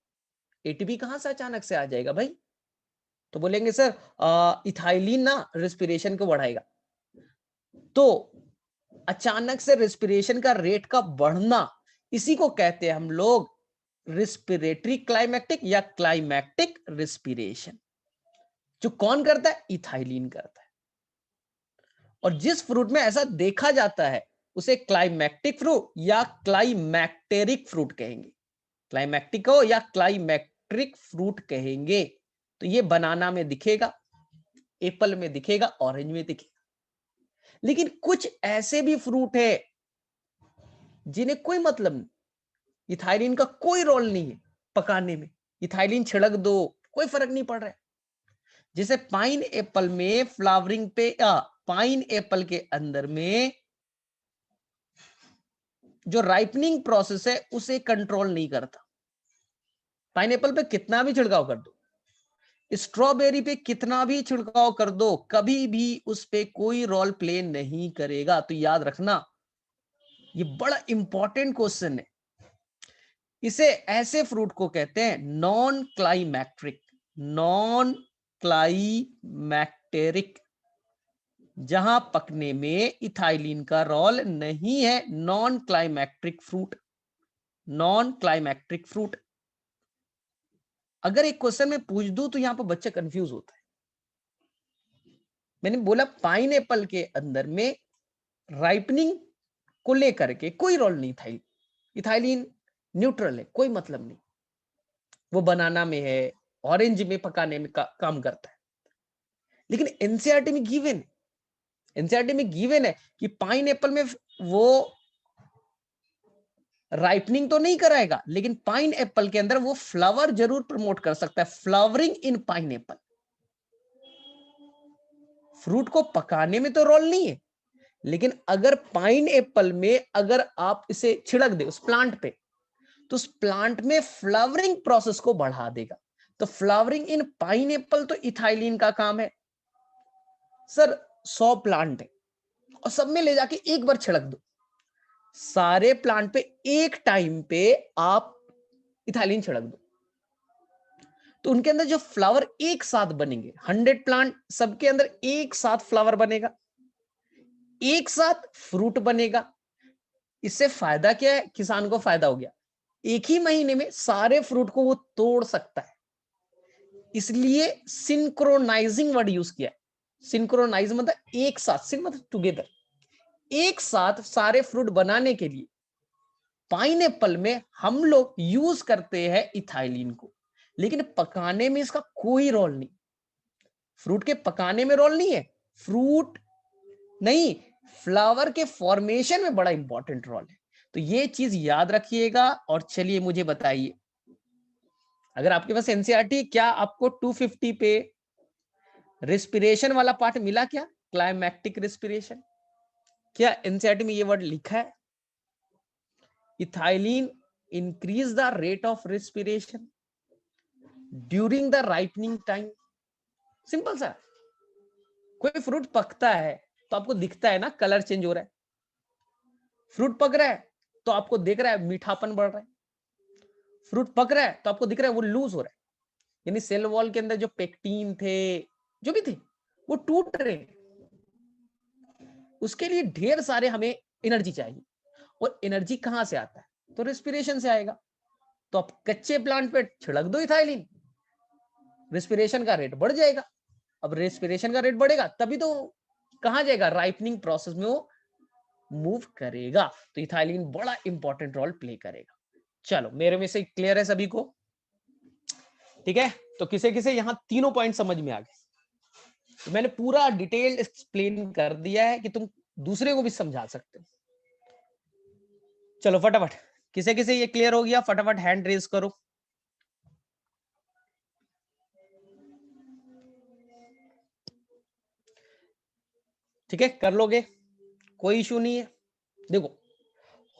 ATP कहां से अचानक से आ जाएगा भाई? तो बोलेंगे सर इथाइलिन ना रेस्पिरेशन को बढ़ाएगा। तो अचानक से रेस्पिरेशन का रेट का बढ़ना, इसी को कहते हैं हम लोग रेस्पिरेटरी क्लाइमैक्टिक या क्लाइमैक्टिक रेस्पिरेशन। जो कौन करता है? इथाइलिन करता है। और जिस फ्रूट में ऐसा देखा जाता है उसे क्लाइमैक्टिक फ्रूट या क्लाइमैक्टेरिक फ्रूट कहेंगे। क्लाइमैक्टिक हो या क्लाइमैक्ट्रिक फ्रूट कहेंगे। तो ये बनाना में दिखेगा, एप्पल में दिखेगा, ऑरेंज में दिखेगा। लेकिन कुछ ऐसे भी फ्रूट है जिन्हें कोई मतलब नहीं, इथाइलिन का कोई रोल नहीं है पकाने में। इथाइलिन छिड़क दो, कोई फर्क नहीं पड़ रहा है। जैसे पाइन एप्पल में फ्लावरिंग पे पाइन एप्पल के अंदर में जो राइपनिंग प्रोसेस है उसे कंट्रोल नहीं करता। पाइन एप्पल पे कितना भी छिड़काव कर दो, स्ट्रॉबेरी पे कितना भी छिड़काव कर दो, कभी भी उस पे कोई रोल प्ले नहीं करेगा। तो याद रखना, ये बड़ा इंपॉर्टेंट क्वेश्चन है। इसे ऐसे फ्रूट को कहते हैं नॉन क्लाइमैक्ट्रिक, नॉन क्लाइमैक्टेरिक, जहां पकने में इथाइलिन का रोल नहीं है। Non climacteric fruit, non climacteric fruit. अगर एक क्वेश्चन में पूछ दूं तो यहां पर बच्चा कंफ्यूज होता है। मैंने बोला पाइन एप्पल के अंदर में राइपनिंग को लेकर के कोई रोल नहीं था, इथाइलिन न्यूट्रल है, कोई मतलब नहीं। वो बनाना में है, ऑरेंज में पकाने में काम करता है। लेकिन एनसीईआरटी में गिवन, एनसीईआरटी में गिवन है कि पाइन एप्पल में वो राइपनिंग तो नहीं कराएगा, लेकिन पाइन एप्पल के अंदर वो फ्लावर जरूर प्रमोट कर सकता है। फ्लावरिंग इन पाइन एप्पल। फ्रूट को पकाने में तो रोल नहीं है, लेकिन अगर पाइन एप्पल में अगर आप इसे छिड़क दे उस प्लांट पे, तो उस प्लांट में फ्लावरिंग प्रोसेस को बढ़ा देगा। तो फ्लावरिंग इन पाइन एप्पल तो इथाइलिन का काम है। सर 100 प्लांट है और सब में ले जाके एक बार छिड़क दो, सारे प्लांट पे एक टाइम पे आप इथाइलिन छिड़क दो, तो उनके अंदर जो फ्लावर एक साथ बनेंगे, 100 प्लांट सबके अंदर एक साथ फ्लावर बनेगा, एक साथ फ्रूट बनेगा। इससे फायदा क्या है? किसान को फायदा हो गया, एक ही महीने में सारे फ्रूट को वो तोड़ सकता है। इसलिए सिंक्रोनाइजिंग वर्ड यूज किया है। सिंक्रोनाइज मतलब एक साथ, सिंक मतलब टुगेदर, एक साथ सारे फ्रूट बनाने के लिए पाइनएप्पल में हम लोग यूज करते हैं इथाइलिन को। लेकिन पकाने में इसका कोई रोल नहीं, फ्रूट के पकाने में रोल नहीं है। फ्रूट नहीं, फ्लावर के फॉर्मेशन में बड़ा इंपॉर्टेंट रोल है। तो ये चीज याद रखिएगा। और चलिए मुझे बताइए, अगर आपके पास एनसीईआरटी, क्या आपको 250 पे रेस्पिरेशन वाला पार्ट मिला? क्या क्लाइमैक्टिक रेस्पिरेशन, क्या एनसीईआरटी में ये वर्ड लिखा है? Ethylene increase the rate of respiration during the ripening time. Simple सा। कोई फ्रूट पकता है तो आपको दिखता है ना, कलर चेंज हो रहा है। फ्रूट पक रहा है तो आपको दिख रहा है मीठापन बढ़ रहा है। फ्रूट पक रहा है तो आपको दिख रहा है वो लूज हो रहा है, यानी सेल वॉल के अंदर जो पेक्टिन थे, जो भी थे, वो टूट रहे हैं। उसके लिए ढेर सारे हमें एनर्जी चाहिए, और एनर्जी कहां से आता है? तो रेस्पिरेशन से आएगा। तो आप कच्चे प्लांट पे छिड़क दो इथाइलिन, रेस्पिरेशन का रेट बढ़ जाएगा। अब रेस्पिरेशन का रेट बढ़ेगा तभी तो कहां जाएगा? राइपनिंग प्रोसेस में वो मूव करेगा। तो इथाइलिन बड़ा इंपॉर्टेंट रोल प्ले करेगा। चलो मेरे में से क्लियर है सभी को? ठीक है, तो किसे किसे यहां तीनों पॉइंट समझ में आ गए? तो मैंने पूरा डिटेल एक्सप्लेन कर दिया है कि तुम दूसरे को भी समझा सकते हो। चलो फटाफट, किसे किसे ये क्लियर हो गया फटाफट हैंड रेज करो। ठीक है, कर लोगे, कोई इशू नहीं है। देखो,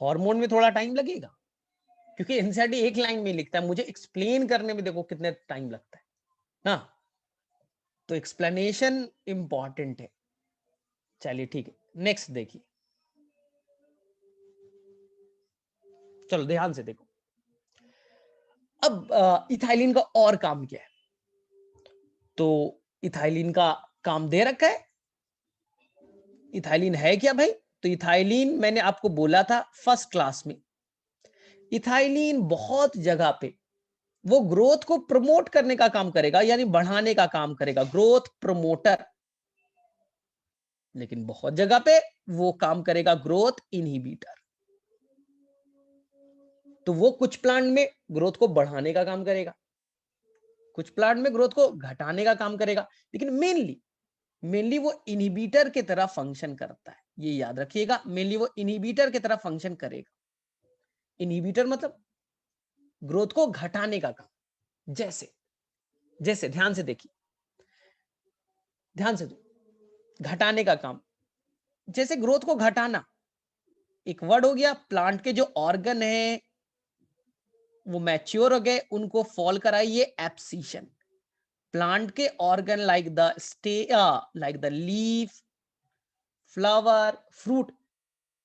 हार्मोन में थोड़ा टाइम लगेगा क्योंकि एनसीईआरटी एक लाइन में लिखता है, मुझे एक्सप्लेन करने में देखो कितने टाइम लगता है ना, तो एक्सप्लेनेशन इंपॉर्टेंट है। चलिए ठीक है, नेक्स्ट देखिए, चलो ध्यान से देखो। अब इथाइलिन का और काम क्या है? तो इथाइलिन का काम दे रखा है। इथाइलिन है क्या भाई? तो इथाइलिन मैंने आपको बोला था फर्स्ट क्लास में, इथाइलिन बहुत जगह पे वो ग्रोथ को प्रमोट करने का काम करेगा, यानी बढ़ाने का काम करेगा, ग्रोथ प्रमोटर। लेकिन बहुत जगह पे वो काम करेगा ग्रोथ इनहिबिटर। तो वो कुछ प्लांट में ग्रोथ को बढ़ाने का काम करेगा, कुछ प्लांट में ग्रोथ को घटाने का काम करेगा, लेकिन मेनली वो इनहिबिटर की तरह फंक्शन करता है। ये याद रखिएगा, मेनली वो इनहिबिटर की तरह फंक्शन करेगा। इनहिबिटर मतलब ग्रोथ को घटाने का काम। जैसे जैसे ध्यान से देखिए, ध्यान से घटाने का काम, जैसे ग्रोथ को घटाना एक वर्ड हो गया। प्लांट के जो ऑर्गन है वो मैच्योर हो गए, उनको फॉल कराइए एब्सिशन। प्लांट के organ like the like the leaf, flower, fruit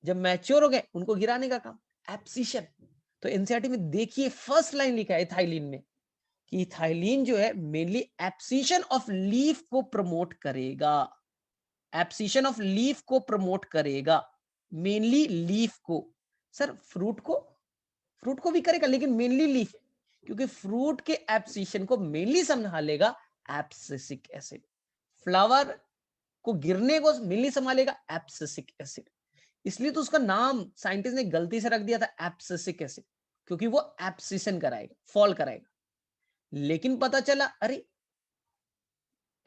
जब मैच्योर हो गए उनको गिराने का काम, एब्सिशन। तो एनसीईआरटी में देखिए फर्स्ट लाइन लिखा है इथाइलिन में कि इथाइलिन जो है मेनली एब्सिशन ऑफ लीफ को प्रमोट करेगा, एब्सिशन ऑफ लीफ को प्रमोट करेगा, मेनली लीफ को। सर फ्रूट को भी करेगा लेकिन मेनली लीफ, क्योंकि फ्रूट के एब्सिशन को मेनली संभालेगा एब्सिसिक एसिड, फ्लावर को गिरने को मेनली संभालेगा एब्सिसिक एसिड। इसलिए तो उसका नाम साइंटिस्ट ने गलती से रख दिया था एब्सिसिक एसिड, क्योंकि वो एब्सिशन कराएगा, फॉल कराएगा। लेकिन पता चला अरे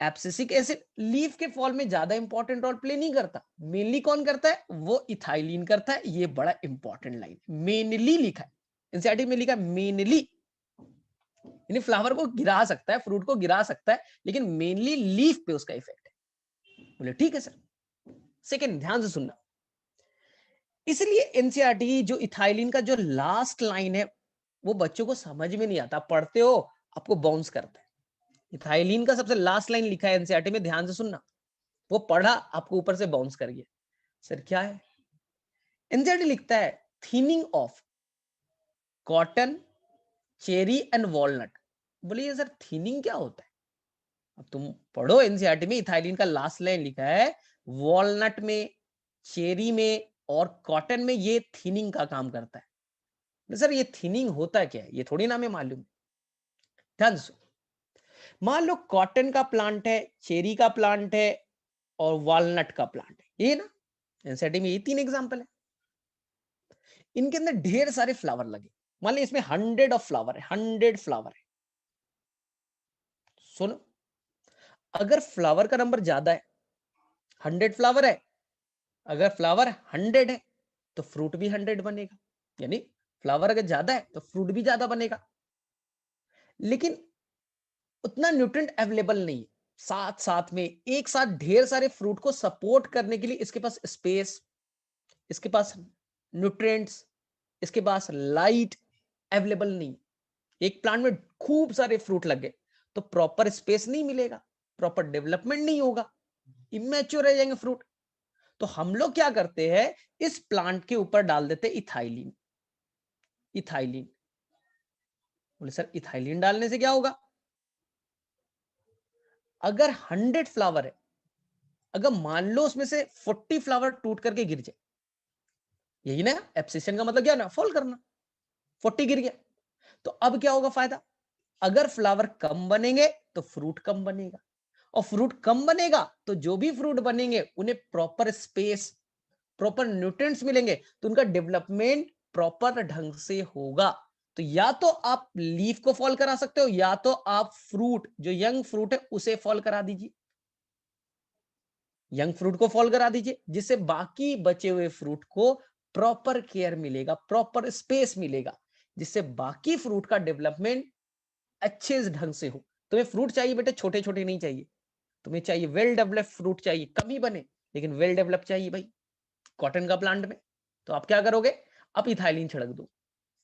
एब्सिसिक एसिड लीफ के फॉल में ज्यादा इंपॉर्टेंट रोल प्ले नहीं करता, मेनली कौन करता है? वो इथाइलिन करता है। ये बड़ा इंपॉर्टेंट लाइन, मेनली लिखा है एनसीईआरटी में, लिखा है मेनली, यानी फ्लावर को गिरा सकता है, फ्रूट को गिरा सकता है, लेकिन मेनली लीफ पे उसका इफेक्ट है। बोले ठीक है सर। सेकेंड, ध्यान से सुनना, इसलिए एनसीईआरटी जो इथाइलिन का जो लास्ट लाइन है वो बच्चों को समझ में नहीं आता, पढ़ते हो आपको बाउंस करता है। इथाइलिन का सबसे लास्ट लाइन लिखा है एनसीईआरटी में, ध्यान से सुनना, वो पढ़ा आपको ऊपर से बाउंस कर गया। सर क्या है? एनसीईआरटी लिखता है thinning of cotton, cherry and walnut. बोलिए सर थिनिंग क्या होता है? अब तुम पढ़ो एनसीईआरटी में, इथाइलिन का लास्ट लाइन लिखा है वॉलनट में, चेरी में और कॉटन में ये थिनिंग का काम करता है। सर ये थिनिंग होता क्या है? ये थोड़ी ना हमें मालूम। ध्यान से, मान लो कॉटन का प्लांट है, चेरी का प्लांट है और वॉलनट का प्लांट है, ये ना एनसीईआरटी में ये तीन एग्जांपल है। इनके अंदर ढेर सारे फ्लावर लगे, मान लीजिए इसमें 100 ऑफ फ्लावर है, 100 फ्लावर है। सुनो, अगर फ्लावर का नंबर ज्यादा है, 100 फ्लावर है, अगर फ्लावर 100 है तो फ्रूट भी 100 बनेगा, यानी फ्लावर अगर ज्यादा है तो फ्रूट भी ज्यादा बनेगा। लेकिन उतना न्यूट्रिएंट अवेलेबल नहीं है, साथ साथ में एक साथ ढेर सारे फ्रूट को सपोर्ट करने के लिए इसके पास स्पेस, इसके पास न्यूट्रिएंट्स, इसके पास लाइट अवेलेबल नहीं। एक प्लांट में खूब सारे फ्रूट लग गए तो प्रॉपर स्पेस नहीं मिलेगा, प्रॉपर डेवलपमेंट नहीं होगा, इमेच्योर रह जाएंगे फ्रूट। तो हम लोग क्या करते हैं, इस प्लांट के ऊपर डाल देते इथाइलिन। इथाइलिन, बोले सर इथाइलिन डालने से क्या होगा? अगर 100 फ्लावर है, अगर मान लो उसमें से 40 फ्लावर टूट करके गिर जाए, यही ना एब्सिशन का मतलब, क्या ना फॉल करना, 40 गिर गया, तो अब क्या होगा फायदा? अगर फ्लावर कम बनेंगे तो फ्रूट कम बनेगा, और फ्रूट कम बनेगा तो जो भी फ्रूट बनेंगे उन्हें प्रॉपर स्पेस, प्रॉपर न्यूट्रिएंट्स मिलेंगे, तो उनका डेवलपमेंट प्रॉपर ढंग से होगा। तो या तो आप लीफ को फॉल करा सकते हो, या तो आप फ्रूट, जो यंग फ्रूट है उसे फॉल करा दीजिए, यंग फ्रूट को फॉल करा दीजिए, जिससे बाकी बचे हुए फ्रूट को प्रॉपर केयर मिलेगा, प्रॉपर स्पेस मिलेगा, जिससे बाकी फ्रूट का डेवलपमेंट अच्छे ढंग से हो। तुम्हें फ्रूट चाहिए बेटे, छोटे छोटे नहीं चाहिए, तुम्हें चाहिए वेल डेवलप्ड फ्रूट चाहिए, कम ही बने लेकिन वेल डेवलप चाहिए भाई कॉटन का प्लांट में। तो आप क्या करोगे, आप इथाइलिन छिड़क दो,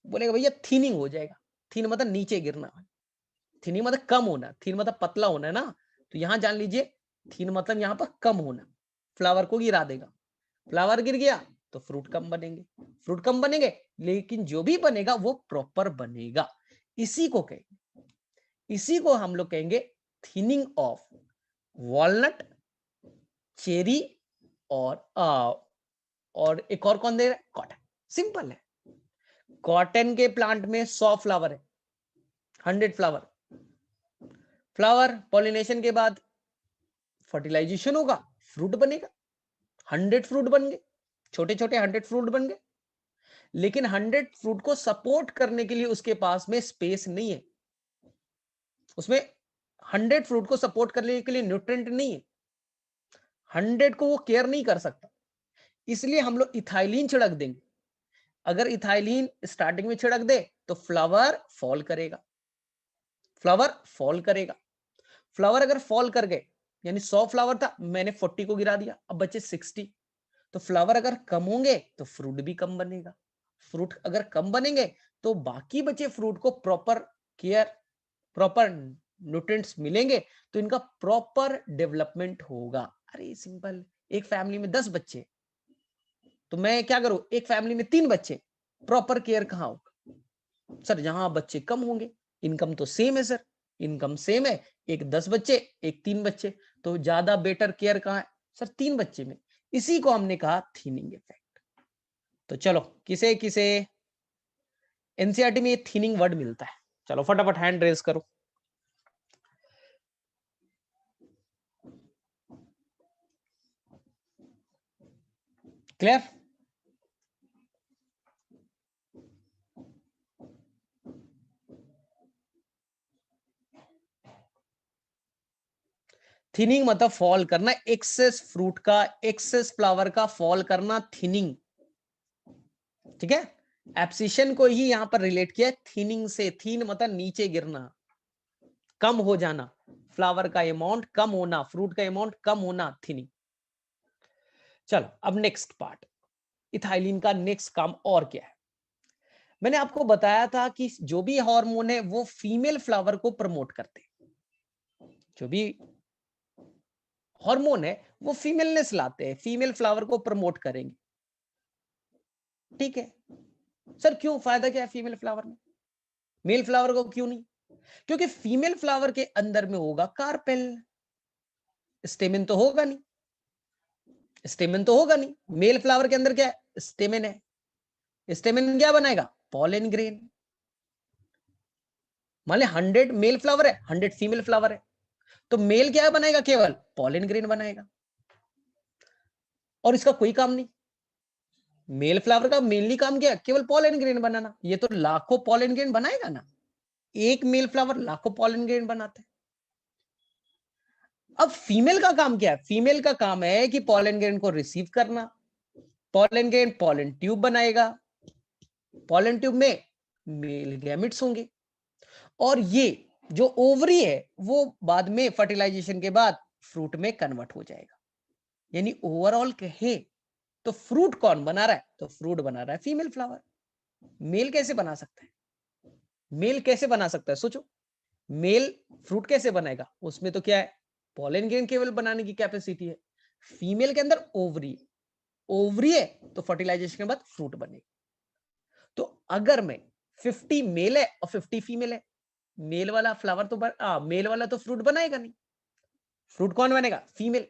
बोलेगा भैया थिनिंग हो जाएगा। थिन मतलब नीचे गिरना, थिनिंग मतलब कम होना, थिन मतलब पतला होना है ना, तो यहां जान लीजिए थिन मतलब यहाँ पर कम होना, फ्लावर को गिरा देगा, फ्लावर गिर गया तो फ्रूट कम बनेंगे, फ्रूट कम बनेंगे लेकिन जो भी बनेगा वो प्रॉपर बनेगा। इसी को कहेंगे, इसी को हम लोग कहेंगे थिनिंग ऑफ वॉलनट, चेरी और एक और कौन दे रहा है, कॉटन। सिंपल है, कॉटन के प्लांट में 100 फ्लावर है, 100 फ्लावर, फ्लावर पॉलिनेशन के बाद फर्टिलाइजेशन होगा, फ्रूट बनेगा, 100 फ्रूट बन गए, छोटे छोटे 100 फ्रूट बन गए। लेकिन 100 फ्रूट को सपोर्ट करने के लिए उसके पास में स्पेस नहीं है, उसमें 100 फ्रूट को सपोर्ट करने के लिए न्यूट्रिएंट नहीं है, 100 को वो केयर नहीं कर सकता, इसलिए हम लोग इथाइलिन छिड़क देंगे। अगर इथाइलिन स्टार्टिंग में छिड़क दे तो फ्लावर फॉल करेगा, फ्लावर फॉल करेगा, फ्लावर अगर फॉल कर गए, यानी 100 फ्लावर था, मैंने 40 को गिरा दिया, अब बचे 60, तो फ्लावर अगर कम होंगे तो फ्रूट भी कम बनेगा, फ्रूट अगर कम बनेंगे तो बाकी बचे फ्रूट को प्रॉपर केयर, प्रॉपर न्यूट्रिएंट्स मिलेंगे, तो इनका प्रॉपर डेवलपमेंट होगा। अरे सिंपल, एक फैमिली में 10 बच्चे, तो मैं क्या करूं, एक फैमिली में 3 बच्चे, प्रॉपर केयर कहां होगा सर, जहां बच्चे कम होंगे, इनकम तो सेम है सर, इनकम सेम है, एक 10 बच्चे एक 3 बच्चे, तो ज्यादा बेटर केयर कहां है सर, 3 बच्चे में। इसी को हमने कहा थीनिंग इफेक्ट। तो चलो किसे किसे एनसीईआरटी में ये थीनिंग वर्ड मिलता है, चलो फटाफट हैंड रेज करो। क्लियर, थिनिंग मतलब फॉल करना, एक्सेस फ्रूट का, एक्सेस फ्लावर का फॉल करना, थिनिंग। ठीक है, एब्सिशन को ही यहां पर रिलेट किया थिनिंग से, थीन मतलब नीचे गिरना, कम हो जाना, फ्लावर का अमाउंट कम होना, फ्रूट का अमाउंट कम होना, थिनिंग। चलो अब नेक्स्ट पार्ट, इथाइलिन का नेक्स्ट काम और क्या है। मैंने आपको बताया था कि जो भी हार्मोन है वो फीमेल फ्लावर को प्रमोट करते हैं, जो भी हार्मोन है वो फीमेलनेस लाते हैं, फीमेल फ्लावर को प्रमोट करेंगे। ठीक है सर, क्यों, फायदा क्या है फीमेल फ्लावर में, मेल फ्लावर को क्यों नहीं, क्योंकि फीमेल फ्लावर के अंदर में होगा कार्पेल, स्टेमिन तो होगा नहीं, स्टेमिन तो होगा नहीं, मेल फ्लावर के अंदर क्या है, स्टेमिन है, स्टेमिन क्या बनाएगा, पॉलन ग्रेन। मान लिया 100 मेल फ्लावर है, 100 फीमेल फ्लावर है, तो मेल क्या बनाएगा, केवल पॉलन ग्रेन बनाएगा, और इसका कोई काम नहीं। मेल फ्लावर का मेनली काम क्या है, केवल पॉलन ग्रेन बनाना, ये तो लाखों पॉलन ग्रेन बनाएगा ना, एक मेल फ्लावर लाखों पॉलन ग्रेन बनाते हैं। अब फीमेल का काम क्या है, फीमेल का काम है कि पॉलन ग्रेन को रिसीव करना, पॉलन ग्रेन पॉलन ट्यूब बनाएगा, पॉलन ट्यूब में मेल गैमेट्स होंगे, और ये जो ओवरी है वो बाद में फर्टिलाइजेशन के बाद फ्रूट में कन्वर्ट हो जाएगा। यानी ओवरऑल कहे तो फ्रूट कौन बना रहा है, तो फ्रूट बना रहा है फीमेल फ्लावर। मेल कैसे बना सकता है, मेल कैसे बना सकता है, सोचो, मेल फ्रूट कैसे बनाएगा, उसमें तो क्या है, पॉलन ग्रेन केवल बनाने की कैपेसिटी है, फीमेल के अंदर ओवरी, ओवरी है तो फर्टिलाइजेशन के बाद फ्रूट बनेगा। तो अगर मैं 50 मेल है और 50 फीमेल है, मेल वाला फ्लावर तो मेल वाला तो फ्रूट बनाएगा नहीं, फ्रूट कौन बनेगा, फीमेल।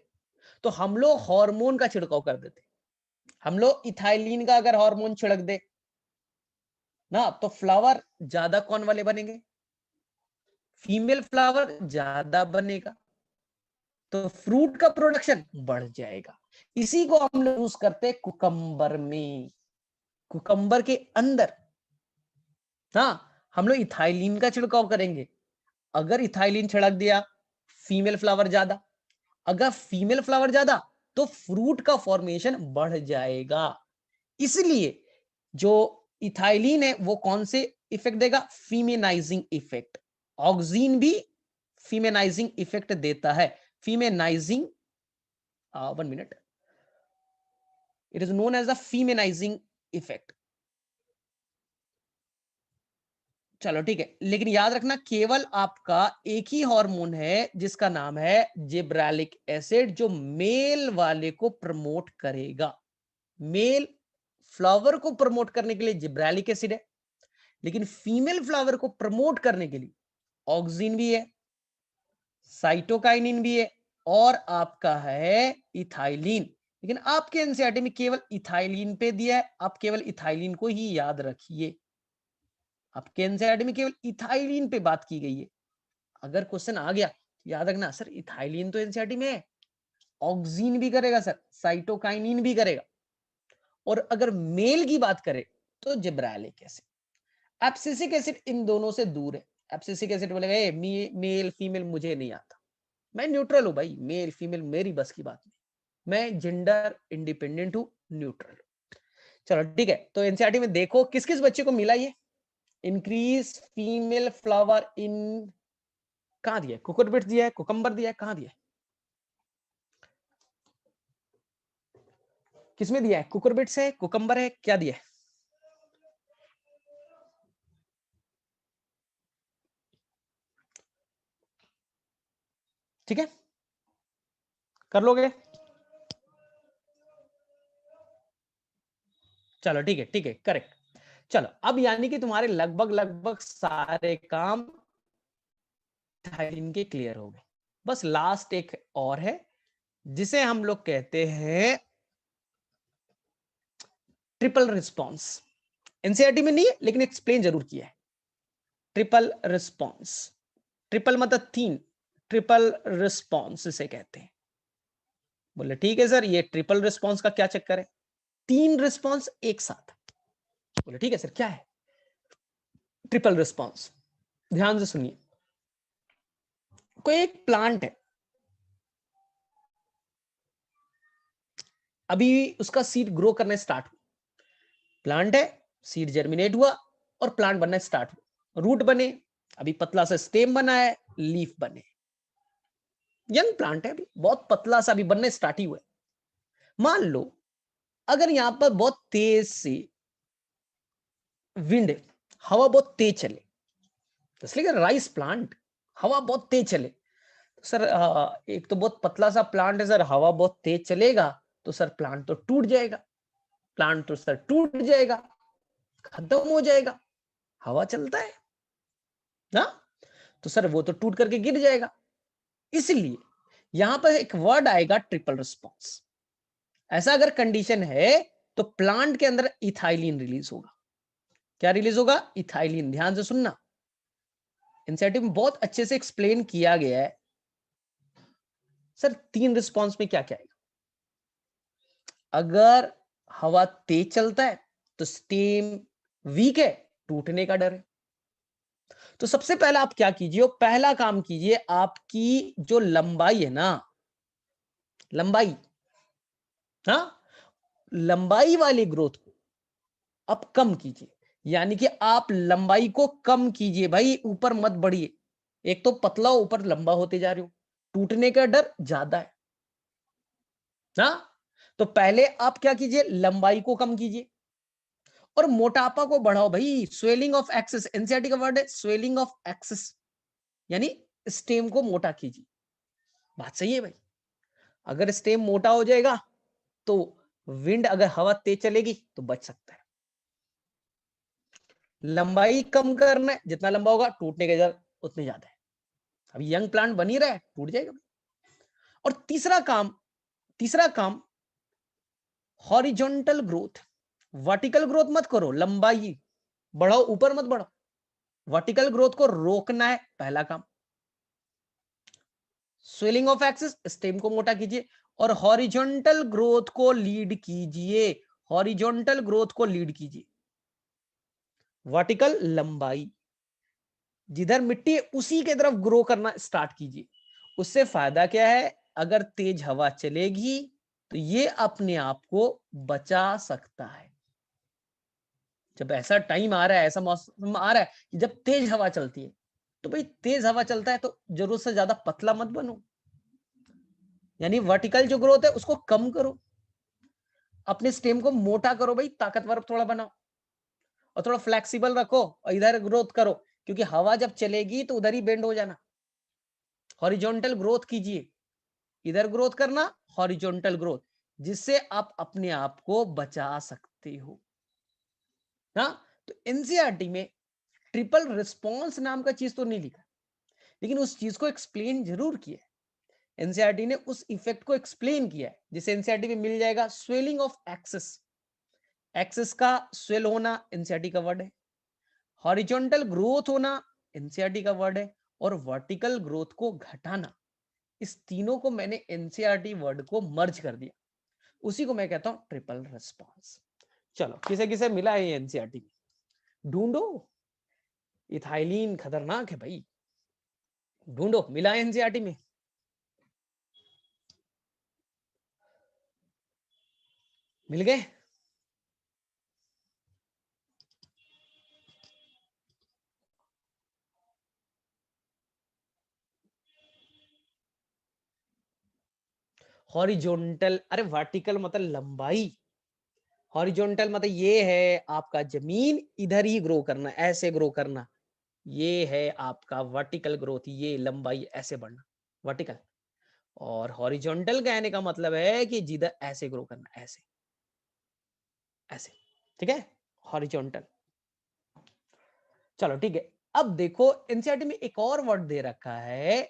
तो हम लोग हार्मोन का छिड़काव कर देते, हम लोग इथाइलिन का अगर हार्मोन छिड़क दे ना, तो फ्लावर ज्यादा कौन वाले बनेंगे, फीमेल फ्लावर ज्यादा बनेगा, तो फ्रूट का प्रोडक्शन बढ़ जाएगा। इसी को हम लोग यूज करते हैं कुकम्बर में, कुकम्बर के अंदर, हाँ हम लोग इथाइलिन का छिड़काव करेंगे। अगर इथाइलिन छिड़क दिया, फीमेल फ्लावर ज्यादा, अगर फीमेल फ्लावर ज्यादा तो फ्रूट का फॉर्मेशन बढ़ जाएगा। इसलिए जो इथाइलिन है वो कौन से इफेक्ट देगा? फीमेनाइजिंग इफेक्ट। ऑक्सीन भी फीमेनाइजिंग इफेक्ट देता है। Feminising, 1 minute, it is known as the feminising effect. चलो ठीक है, लेकिन याद रखना केवल आपका एक ही हार्मोन है जिसका नाम है जिब्रालिक एसिड, जो मेल वाले को प्रमोट करेगा। मेल फ्लावर को प्रमोट करने के लिए जिब्रालिक एसिड है, लेकिन फीमेल फ्लावर को प्रमोट करने के लिए ऑक्सिन भी है, साइटोकाइनिन भी है, और आपका है इथाइलिन। लेकिन आपके एनसीईआरटी में केवल इथाइलिन पे दिया है, आप केवल इथाइलिन को ही याद रखिए। आपके एनसीईआरटी में केवल इथाइलिन पे बात की गई है। अगर क्वेश्चन आ गया याद रखना, सर इथाइलिन तो एनसीईआरटी में है, ऑक्सिन भी करेगा सर, साइटोकाइनिन भी करेगा, और अगर मेल की बात करें तो जिब्रालिक एसिड। एब्सिसिक एसिड इन दोनों से दूर है। एब्सिसिक एसिड बोलेगा ए मेल फीमेल मुझे नहीं आता, मैं न्यूट्रल हूं भाई, मेल फीमेल मेरी बस की बात नहीं, मैं जेंडर इंडिपेंडेंट हूं, न्यूट्रल। चलो ठीक है, तो एनसीईआरटी में देखो किस किस बच्चे को मिला ये इंक्रीज फीमेल फ्लावर इन, कहां दिया है? कुकुरबिट दिया है, कुकम्बर दिया है, कहां दिया है? किसमें दिया है? कुकुरबिट है, कुकम्बर है, क्या दिया है? ठीक है, कर लोगे? चलो ठीक है, ठीक है, करेक्ट। चलो अब यानी कि तुम्हारे लगभग लगभग सारे काम इथाइलिन के क्लियर हो गए। बस लास्ट एक और है जिसे हम लोग कहते हैं ट्रिपल रिस्पॉन्स। एनसीईआरटी में नहीं है लेकिन एक्सप्लेन जरूर किया है। ट्रिपल रिस्पॉन्स, ट्रिपल मतलब 3, ट्रिपल रिस्पॉन्स इसे कहते हैं। बोले ठीक है सर, ये ट्रिपल रिस्पॉन्स का क्या चक्कर है? 3 रिस्पॉन्स एक साथ। बोले ठीक है सर, क्या है ट्रिपल रिस्पॉन्स? ध्यान से सुनिए। कोई एक प्लांट है, अभी उसका सीड ग्रो करने स्टार्ट हुआ, प्लांट है, सीड जर्मिनेट हुआ और प्लांट बनना स्टार्ट हुआ, रूट बने, अभी पतला सा स्टेम बना है, लीफ बने। यंग प्लांट है, अभी बहुत पतला सा, अभी बनने स्टार्ट ही हुआ है। मान लो अगर यहां पर बहुत तेज से विंड, हवा बहुत तेज चले, इसलिए राइस प्लांट, हवा बहुत तेज चले, सर एक तो बहुत पतला सा प्लांट है सर, हवा बहुत तेज चलेगा तो सर प्लांट तो टूट जाएगा, प्लांट तो सर टूट जाएगा, खत्म हो जाएगा। हवा चलता है ना, तो सर वो तो टूट करके गिर जाएगा। इसलिए यहां पर एक वर्ड आएगा ट्रिपल रिस्पॉन्स। ऐसा अगर कंडीशन है तो प्लांट के अंदर इथाइलिन रिलीज होगा। क्या रिलीज होगा? इथाइलिन। ध्यान से सुनना, एनसीईआरटी में बहुत अच्छे से एक्सप्लेन किया गया है। सर 3 रिस्पॉन्स में क्या क्या आएगा? अगर हवा तेज चलता है तो स्टेम वीक है, टूटने का डर है। तो सबसे पहले आप क्या कीजिए, पहला काम कीजिए, आपकी जो लंबाई है ना, लंबाई, हाँ, लंबाई वाली ग्रोथ को आप कम कीजिए। यानी कि आप लंबाई को कम कीजिए भाई, ऊपर मत बढ़िए। एक तो पतला ऊपर लंबा होते जा रहे हो, टूटने का डर ज्यादा है ना। तो पहले आप क्या कीजिए, लंबाई को कम कीजिए और मोटापा को बढ़ाओ भाई। स्वेलिंग ऑफ एक्सिस, एनसीईआरटी का वर्ड है स्वेलिंग ऑफ एक्सिस, यानी स्टेम को मोटा कीजिए। बात सही है भाई। अगर स्टेम मोटा हो जाएगा तो विंड, अगर हवा तेज चलेगी तो बच सकता है। लंबाई कम करना है, जितना लंबा होगा टूटने का डर उतने ज्यादा है। अभी यंग प्लांट बन ही रहा है, टूट जाएगा। और तीसरा काम हॉरिजॉन्टल ग्रोथ। वर्टिकल ग्रोथ मत करो, लंबाई बढ़ाओ, ऊपर मत बढ़ाओ। वर्टिकल ग्रोथ को रोकना है, पहला काम। स्वेलिंग ऑफ एक्सिस, स्टेम को मोटा कीजिए और हॉरिजॉन्टल ग्रोथ को लीड कीजिए। हॉरिजॉन्टल ग्रोथ को लीड कीजिए, वर्टिकल लंबाई। जिधर मिट्टी है उसी के तरफ ग्रो करना स्टार्ट कीजिए। उससे फायदा क्या है, अगर तेज हवा चलेगी तो ये अपने आप को बचा सकता है। जब ऐसा टाइम आ रहा है, ऐसा मौसम आ रहा है कि जब तेज हवा चलती है, तो भाई तेज हवा चलता है तो जरूरत से ज्यादा पतला मत बनो, यानी वर्टिकल जो ग्रोथ है उसको कम करो, अपने स्टेम को मोटा करो भाई, ताकतवर थोड़ा बनाओ और थोड़ा फ्लेक्सिबल रखो और इधर ग्रोथ करो, क्योंकि हवा जब चलेगी तो उधर ही बेंड हो जाना। हॉरिजॉन्टल ग्रोथ कीजिए, इधर ग्रोथ करना, हॉरिजॉन्टल ग्रोथ, जिससे आप अपने आप को बचा सकते हो। हाँ, तो एनसीईआरटी में ट्रिपल रिस्पॉन्स नाम का चीज तो नहीं लिखा, लेकिन उस चीज को एक्सप्लेन जरूर किया है। एनसीईआरटी ने उस इफेक्ट को एक्सप्लेन किया है, जिसे एनसीईआरटी में मिल जाएगा स्वेलिंग ऑफ एक्सिस। एक्सिस का स्वेल होना एनसीईआरटी का वर्ड है, हॉरिजॉन्टल ग्रोथ होना एनसीईआरटी का वर्ड है, और वर्टिकल ग्रोथ को घटाना, इस तीनों को मैंने एनसीईआरटी वर्ड को मर्ज कर दिया, उसी को मैं कहता हूं ट्रिपल रिस्पॉन्स। चलो, किसे किसे मिला है एनसीईआरटी में, ढूंढो। इथाइलिन खतरनाक है भाई, ढूंढो मिला है एनसीईआरटी में। मिल गए? हॉरिजॉन्टल, अरे वर्टिकल मतलब लंबाई, हॉरिजॉन्टल मतलब ये है आपका जमीन इधर ही ग्रो करना, ऐसे ग्रो करना, ये है आपका वर्टिकल ग्रोथ, ये लंबाई ऐसे बढ़ना, वर्टिकल। और हॉरिजॉन्टल कहने का मतलब है कि जिधर ऐसे ग्रो करना, ऐसे ऐसे, ठीक है, हॉरिजॉन्टल। चलो ठीक है, अब देखो एनसीईआरटी में एक और वर्ड दे रखा है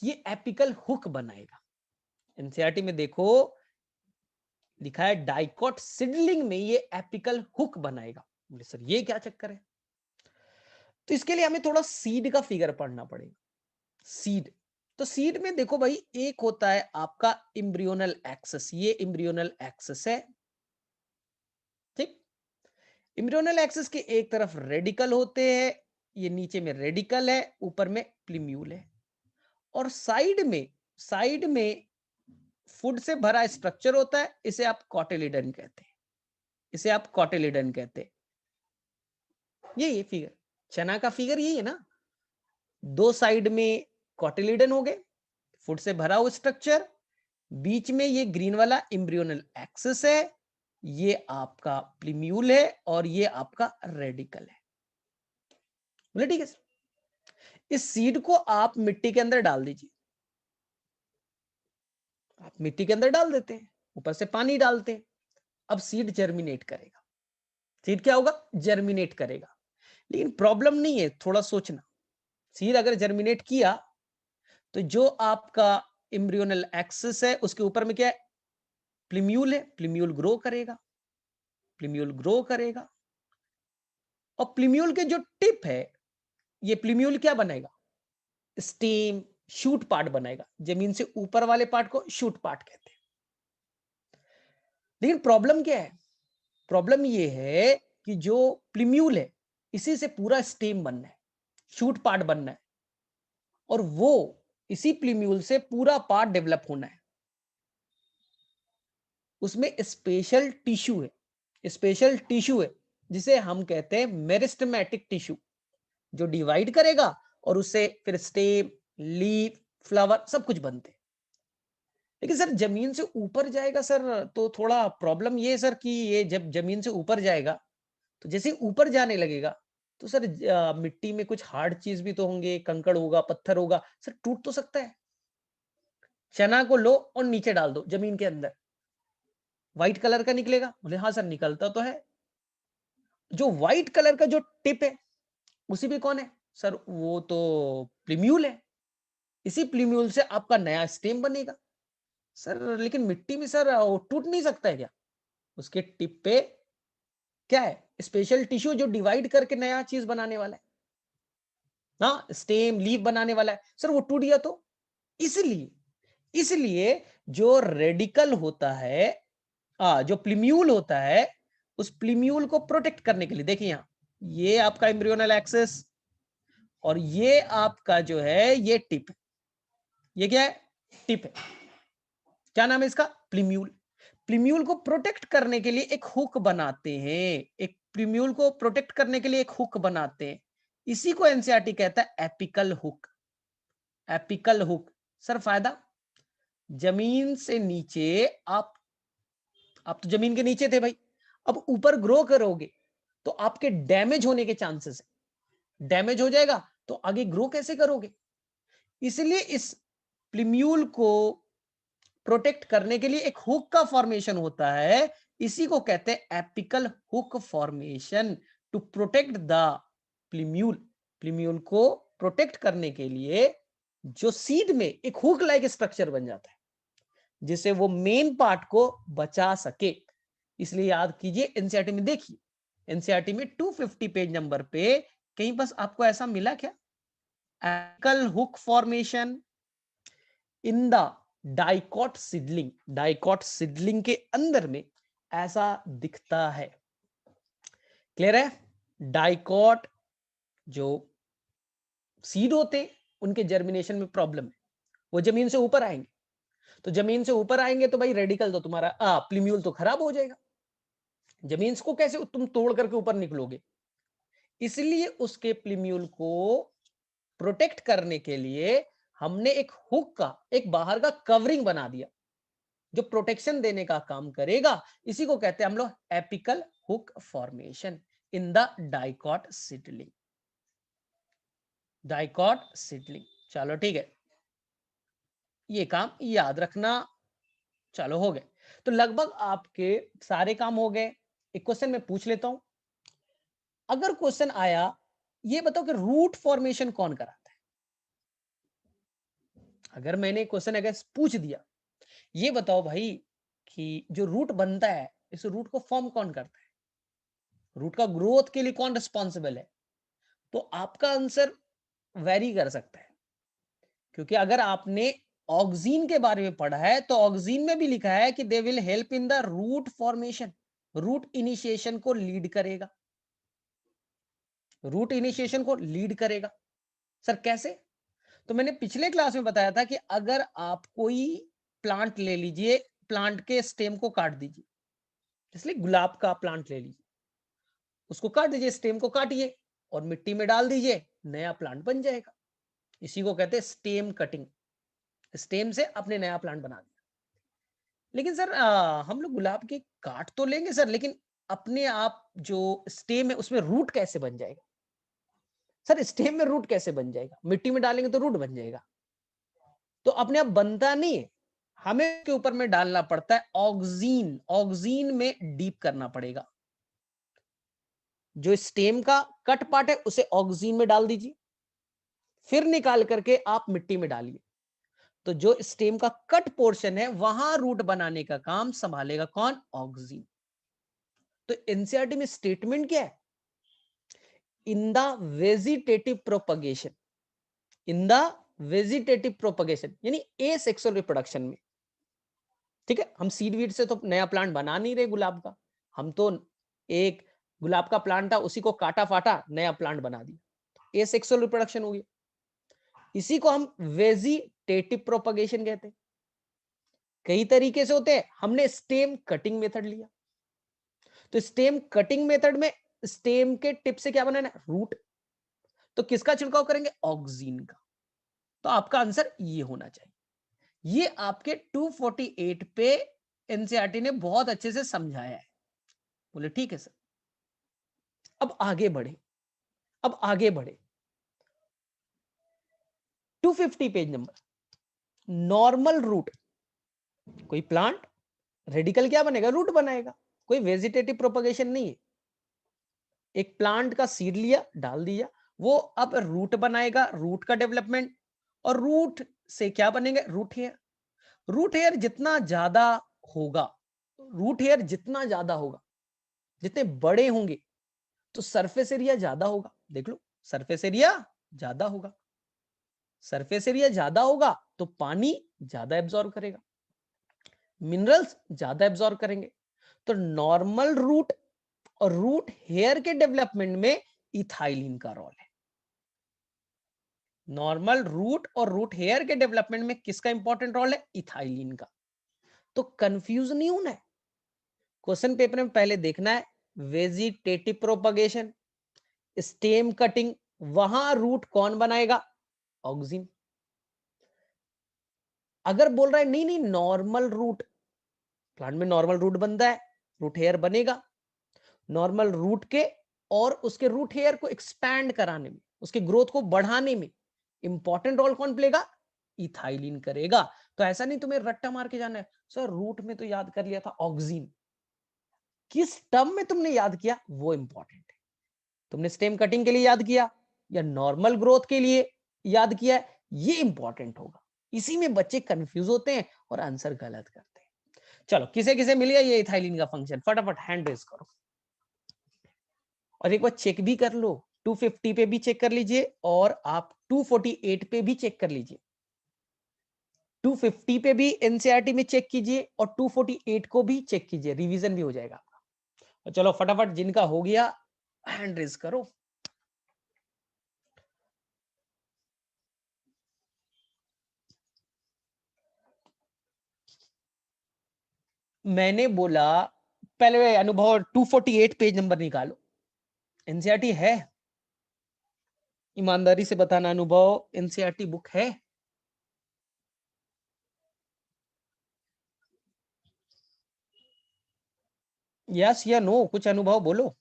कि ये एपिकल हुक बनाएगा। एनसीईआरटी में देखो लिखा है डाइकॉट सीडलिंग में ये एपिकल हुक बनाएगा। बोले सर ये क्या चक्कर है? तो इसके लिए हमें थोड़ा सीड का फिगर पढ़ना पड़ेगा। सीड, तो सीड में देखो भाई, एक होता है आपका इम्ब्रियोनल एक्सेस, ये इम्ब्रियोनल एक्सेस है, ठीक। इम्ब्रियोनल एक्सेस के एक तरफ रेडिकल होते हैं, ये नीचे में रेडिकल है, ऊपर में प्लीम्यूल है, और साइड में फूड से भरा स्ट्रक्चर होता है, इसे आप कॉटिलिडन कहते हैं, इसे आप कॉटिलिडन कहते हैं। ये फिगर, चना का फिगर यही है ना, दो साइड में कॉटिलिडन हो गए, फूड से भरा हुआ स्ट्रक्चर, बीच में ये ग्रीन वाला इम्ब्रियोनल एक्सिस है, ये आपका प्लीम्यूल है, और ये आपका रेडिकल है। बोले ठीक है सर, इस सीड को आप मिट्टी के अंदर डाल दीजिए, आप मिट्टी के अंदर डाल देते हैं, ऊपर से पानी डालते हैं, अब सीड जर्मिनेट करेगा। सीड क्या होगा? जर्मिनेट करेगा। लेकिन प्रॉब्लम नहीं है, थोड़ा सोचना, सीड अगर जर्मिनेट किया तो जो आपका एम्ब्रियोनल एक्सिस है उसके ऊपर में क्या है? प्लीम्यूल है, प्लीम्यूल ग्रो करेगा, प्लीम्यूल ग्रो करेगा, और प्लीम्यूल के जो टिप है, ये प्लीम्यूल क्या बनाएगा? स्टेम, शूट पार्ट बनाएगा, जमीन से ऊपर वाले पार्ट को शूट पार्ट कहते हैं। लेकिन प्रॉब्लम क्या है? प्रॉब्लम ये है कि जो प्लीम्यूल है, इसी से पूरा स्टेम बनना है, शूट पार्ट बनना है, और वो इसी प्लीम्यूल से पूरा पार्ट डेवलप होना है। उसमें स्पेशल टिश्यू है, स्पेशल टिश्यू है, जिसे हम कहते हैं मेरिस्टेमेटिक टिश्यू, जो डिवाइड करेगा और उससे फिर स्टेम, लीफ, फ्लावर सब कुछ बनते हैं। लेकिन सर जमीन से ऊपर जाएगा सर, तो थोड़ा प्रॉब्लम ये है सर कि ये जब जमीन से ऊपर जाएगा तो जैसे ही ऊपर जाने लगेगा तो सर मिट्टी में कुछ हार्ड चीज भी तो होंगे, कंकड़ होगा, पत्थर होगा, सर टूट तो सकता है। चना को लो और नीचे डाल दो जमीन के अंदर, व्हाइट कलर का निकलेगा? बोले हाँ सर निकलता तो है। जो व्हाइट कलर का जो टिप है उसी पे कौन है सर? वो तो प्लीम्यूल है, इसी प्लीम्यूल से आपका नया स्टेम बनेगा। सर लेकिन मिट्टी में सर वो टूट नहीं सकता है क्या? उसके टिप पे क्या है? स्पेशल टिश्यू जो डिवाइड करके नया चीज बनाने वाला है, हाँ स्टेम, लीफ बनाने वाला है। सर वो टूट गया तो? इसलिए इसलिए जो रेडिकल होता है, जो प्लीम्यूल होता है, उस प्लीम्यूल को प्रोटेक्ट करने के लिए देखिए यहां ये आपका एम्ब्रियोनल एक्सिस और ये आपका जो है ये टिप, ये क्या है, टिप है। क्या नाम है इसका, प्लीम्यूल। प्लीम्यूल को प्रोटेक्ट करने के लिए एक हुक बनाते हैं, एक प्लीम्यूल को प्रोटेक्ट करने के लिए एक हुक बनाते हैं, इसी को एनसीईआरटी कहता है apical hook. Apical hook. Sir फायदा, जमीन से नीचे आप तो जमीन के नीचे थे भाई, अब ऊपर ग्रो करोगे तो आपके डैमेज होने के चांसेस है, डैमेज हो जाएगा तो आगे ग्रो कैसे करोगे। इसलिए इस प्लीम्यूल को प्रोटेक्ट करने के लिए एक हुक का फॉर्मेशन होता है, इसी को कहते हैं apical hook formation, to protect the plumule. Plumule को प्रोटेक्ट करने के लिए जो सीड में एक हुक लाइक स्ट्रक्चर बन जाता है, जिससे वो मेन पार्ट को बचा सके। इसलिए याद कीजिए, एनसीईआरटी में देखिए, एनसीईआरटी में 250 पेज नंबर पे कहीं बस आपको ऐसा मिला क्या, apical hook formation in the dicot seedling. Dicot seedling के अंदर में ऐसा दिखता है। क्लियर है। डाइकॉट जो सीड होते उनके जर्मिनेशन में प्रॉब्लम है, वो जमीन से ऊपर आएंगे, तो जमीन से ऊपर आएंगे तो भाई रेडिकल तो तुम्हारा प्लीम्यूल तो खराब हो जाएगा, जमीन को कैसे तुम तोड़ करके ऊपर निकलोगे। इसलिए उसके प्लीम्यूल को प्रोटेक्ट करने के लिए हमने एक हुक का, एक बाहर का कवरिंग बना दिया जो प्रोटेक्शन देने का काम करेगा, इसी को कहते हैं हम लोग apical hook formation in the dicot seedling. Dicot seedling, चलो ठीक है, ये काम याद रखना। चलो हो गए, तो लगभग आपके सारे काम हो गए। एक क्वेश्चन मैं पूछ लेता हूं, अगर क्वेश्चन आया ये बताओ कि रूट फॉर्मेशन कौन कराता है। अगर मैंने क्वेश्चन अगर पूछ दिया, ये बताओ भाई कि जो रूट बनता है इस रूट को फॉर्म कौन करता है, रूट का ग्रोथ के लिए कौन रिस्पॉन्सिबल है, तो आपका आंसर वेरी कर सकता है। क्योंकि अगर आपने ऑक्सीन के बारे में पढ़ा है तो ऑक्सीन में भी लिखा है कि they will help in the root formation, root initiation को लीड करेगा, रूट इनिशिएशन को लीड करेगा। सर कैसे, तो मैंने पिछले क्लास में बताया था कि अगर आप कोई प्लांट ले लीजिए, प्लांट के स्टेम को काट दीजिए, इसलिए गुलाब का प्लांट ले लीजिए, उसको काट दीजिए, स्टेम को काटिए और मिट्टी में डाल दीजिए, नया प्लांट बन जाएगा। इसी को कहते हैं स्टेम कटिंग, स्टेम से अपने नया प्लांट बना दिया। लेकिन सर हम लोग गुलाब के काट तो लेंगे सर, लेकिन अपने आप जो स्टेम है उसमें रूट कैसे बन जाएगा। सर स्टेम में रूट कैसे बन जाएगा, मिट्टी में डालेंगे तो रूट बन जाएगा, तो अपने आप बनता नहीं है, हमें के ऊपर में डालना पड़ता है ऑक्सीन, ऑक्सीन में डीप करना पड़ेगा। जो स्टेम का कट पार्ट है उसे ऑक्सीन में डाल दीजिए, फिर निकाल करके आप मिट्टी में डालिए, तो जो स्टेम का कट पोर्शन है वहां रूट बनाने का काम संभालेगा कौन, ऑक्सीन। तो एनसीईआरटी में स्टेटमेंट क्या है, in the vegetative propagation, in the vegetative propagation यानी एसेक्सुअल रिप्रोडक्शन में, ठीक है। हम सीड वीड से तो नया प्लांट बना नहीं रहे गुलाब का, हम तो एक गुलाब का प्लांट था उसी को काटा फाटा नया प्लांट बना दिया, एसेक्सुअल रिप्रोडक्शन हो गया। इसी को हम वेजिटेटिव प्रोपगेशन कहते हैं। कई तरीके से होते हैं, हमने स्टेम कटिंग मेथड लिया, तो स्टेम कटिंग मेथड में स्टेम के टिप से क्या बनाना है, रूट, तो किसका छिड़काव करेंगे, ऑक्सीन का। तो आपका आंसर ये होना चाहिए। ये आपके 248 पे एनसीईआरटी ने बहुत अच्छे से समझाया है। बोले ठीक है सर। अब आगे बढ़े, अब आगे बढ़े 250 पेज नंबर, नॉर्मल रूट। कोई प्लांट रेडिकल क्या बनेगा, रूट बनाएगा, कोई वेजिटेटिव प्रोपगेशन नहीं है। एक प्लांट का सीड लिया, डाल दिया, वो अब रूट बनाएगा, रूट का डेवलपमेंट, और रूट से क्या बनेंगे, रूट हेयर। रूट हेयर जितना ज्यादा होगा, रूट हेयर जितना ज्यादा होगा, जितने बड़े होंगे तो सरफेस एरिया ज्यादा होगा। देख लो, सरफेस एरिया ज्यादा होगा, सरफेस एरिया ज्यादा होगा तो पानी ज्यादा एब्जॉर्ब करेगा, मिनरल्स ज्यादा एब्जॉर्ब करेंगे। तो नॉर्मल रूट और रूट हेयर के डेवलपमेंट में इथाइलिन का रोल है। नॉर्मल रूट और रूट हेयर के डेवलपमेंट में किसका इंपॉर्टेंट रोल है? इथाइलिन का। तो कंफ्यूज नहीं होना है। क्वेश्चन पेपर में पहले देखना है वेजिटेटिव प्रोपगेशन, स्टेम कटिंग, वहां रूट कौन बनाएगा? ऑक्सिन। अगर बोल रहा है नहीं नहीं नॉर्मल रूट, प्लांट में नॉर्मल रूट बनता है, रूट हेयर बनेगा, नॉर्मल रूट के और उसके रूट हेयर को एक्सपैंड कराने में, उसके ग्रोथ को बढ़ाने में इंपॉर्टेंट रोल कौन प्लेगा? इथाइलिन करेगा। तो ऐसा नहीं तुम्हें रट्टा मार के जाना है सर रूट में तो याद कर लिया था ऑक्सिन, किस टर्म में तुमने याद किया वो इंपॉर्टेंट है। तुमने स्टेम कटिंग के लिए याद किया या नॉर्मल ग्रोथ के लिए याद किया है, ये इंपॉर्टेंट होगा। इसी में बच्चे कंफ्यूज होते हैं और आंसर गलत करते हैं। चलो किसे किसे मिल गया ये इथाइलिन का फंक्शन? फटाफट हैंड रेज करो और एक बार चेक भी कर लो, 250 पे भी चेक कर लीजिए और आप 248 पे भी चेक कर लीजिए। 250 पे भी एनसीईआरटी में चेक कीजिए और 248 को भी चेक कीजिए, रिवीजन भी हो जाएगा आपका। चलो फटाफट जिनका हो गया हैंड रेज करो। मैंने बोला पहले अनुभव 248 पेज नंबर निकालो, एनसीईआरटी है? ईमानदारी से बताना अनुभव एनसीईआरटी बुक है? यस या नो, कुछ अनुभव बोलो।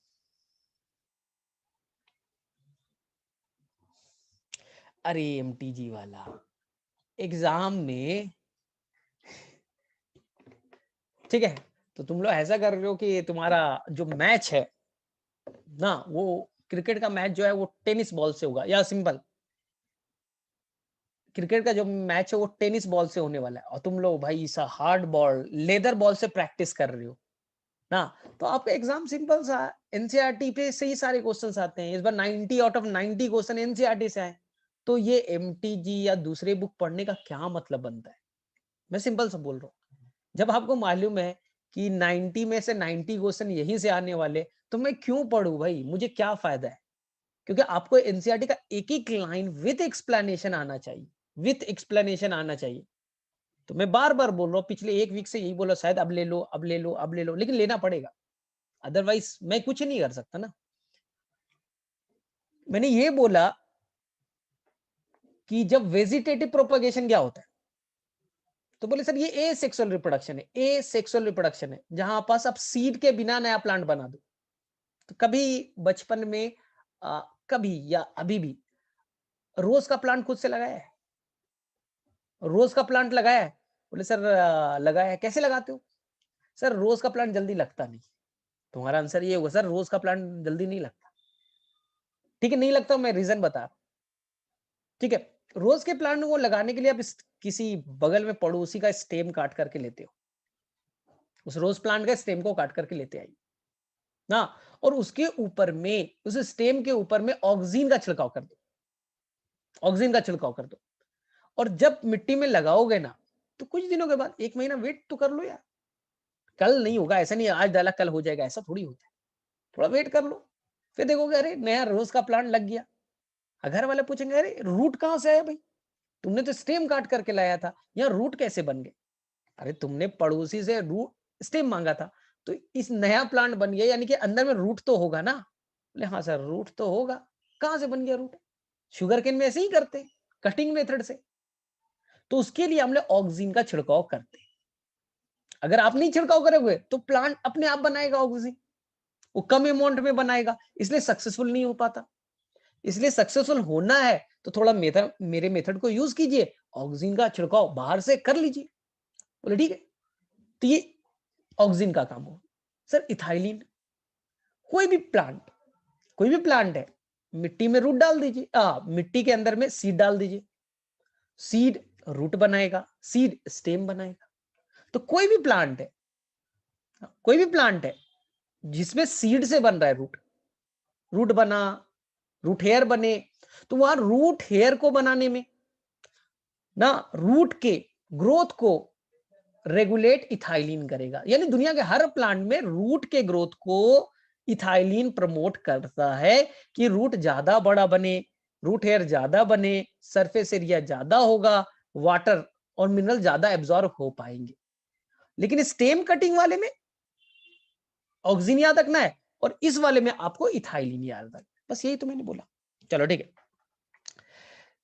अरे एमटीजी वाला एग्जाम में, ठीक है, तो तुम लोग ऐसा कर रहे हो कि तुम्हारा जो मैच है ना, वो क्रिकेट का मैच जो है वो टेनिस बॉल से होगा, या सिंपल क्रिकेट का जो मैच है वो टेनिस बॉल से होने वाला है, और तुम लोग भाई सा हार्ड बॉल लेदर बॉल से प्रैक्टिस कर रहे हो ना। तो आपका एग्जाम सिंपल सा, एनसीईआरटी पे से ही सारे क्वेश्चंस आते हैं। इस बार 90 आउट ऑफ 90 क्वेश्चन एनसीईआरटी से आए। तो ये एमटीजी या दूसरे बुक पढ़ने का क्या मतलब बनता है? मैं सिंपल सा बोल रहा हूँ, जब आपको मालूम है कि 90 में से 90 क्वेश्चन यहीं से आने वाले, तो मैं क्यों पढ़ूं भाई, मुझे क्या फायदा है? क्योंकि आपको एनसीईआरटी का एक एक लाइन विथ एक्सप्लेनेशन आना चाहिए, विथ एक्सप्लेनेशन आना चाहिए। तो मैं बार बार बोल रहा हूँ, पिछले एक वीक से यही बोला, शायद अब ले लो अब ले लो अब ले लो, लेकिन लेना पड़ेगा, अदरवाइज मैं कुछ नहीं कर सकता ना। मैंने ये बोला कि जब वेजिटेटिव प्रोपगेशन क्या होता है, तो बोले सर ये ए सेक्सुअल रिप्रोडक्शन है, ए सेक्सुअल रिप्रोडक्शन है, जहां पास आप सीड के बिना नया प्लांट बना दो। तो कभी बचपन में कभी या अभी भी रोज का प्लांट खुद से लगाया है? रोज का प्लांट लगाया है? बोले सर लगाया है। कैसे लगाते हो? सर रोज का प्लांट जल्दी लगता नहीं। तुम्हारा आंसर ये होगा सर रोज का प्लांट जल्दी नहीं लगता। ठीक है नहीं लगता, मैं रीजन बता रहा हूं। ठीक है, रोज के प्लांट को लगाने के लिए आप किसी बगल में पड़ोसी का स्टेम काट करके लेते हो, उस रोज प्लांट का स्टेम को काट करके लेते आइए ना, और उसके ऊपर में, उस स्टेम के ऊपर में ऑक्सीजन का छिड़काव कर दो, ऑक्सीजन का छिड़काव कर दो। और जब मिट्टी में लगाओगे ना, तो कुछ दिनों के बाद, एक महीना वेट तो कर लो यार, कल नहीं होगा, ऐसा नहीं आज डाला कल हो जाएगा, ऐसा थोड़ी होता है। थोड़ा वेट कर लो, फिर देखोगे अरे नया रोज का प्लांट लग गया। घर वाले पूछेंगे अरे रूट कहां से आया भाई, तुमने तो स्टेम काट करके लाया था, यहाँ रूट कैसे बन गए? अरे तुमने पड़ोसी से रूट स्टेम मांगा था, तो इस नया प्लांट बन गया, यानी कि अंदर में रूट तो होगा ना। बोले हाँ सर रूट तो होगा। कहां से बन गया रूट? शुगर केन में ऐसे ही करते, कटिंग मेथड से। तो उसके लिए हमने ऑक्सीजन का छिड़काव करते। अगर आप नहीं छिड़काव करोगे तो प्लांट अपने आप बनाएगा ऑक्सीजन, वो कम अमाउंट में बनाएगा, इसलिए सक्सेसफुल नहीं हो पाता। इसलिए सक्सेसफुल होना है तो थोड़ा मेथड, मेरे मेथड को यूज कीजिए, ऑक्सीजन का छिड़काव बाहर से कर लीजिए। बोले ठीक है। तो ये ऑक्सीजन का काम हो। सर इथाइलिन, कोई भी प्लांट, कोई भी प्लांट है, मिट्टी में रूट डाल दीजिए, मिट्टी के अंदर में सीड डाल दीजिए, सीड रूट बनाएगा, सीड स्टेम बनाएगा। तो कोई भी प्लांट है, कोई भी प्लांट है जिसमें सीड से बन रहा है रूट, रूट बना, रूट हेयर बने, तो वहां रूट हेयर को बनाने में ना, रूट के ग्रोथ को रेगुलेट इथाइलिन करेगा। यानी दुनिया के हर प्लांट में रूट के ग्रोथ को इथाइलिन प्रमोट करता है कि रूट ज्यादा बड़ा बने, रूट हेयर ज्यादा बने, सरफेस एरिया ज्यादा होगा, वाटर और मिनरल ज्यादा एब्जॉर्ब हो पाएंगे। लेकिन स्टेम कटिंग वाले में ऑक्सीजन याद रखना है और इस वाले में आपको इथाइलिन याद रखना है। बस यही तो मैंने बोला। चलो ठीक है,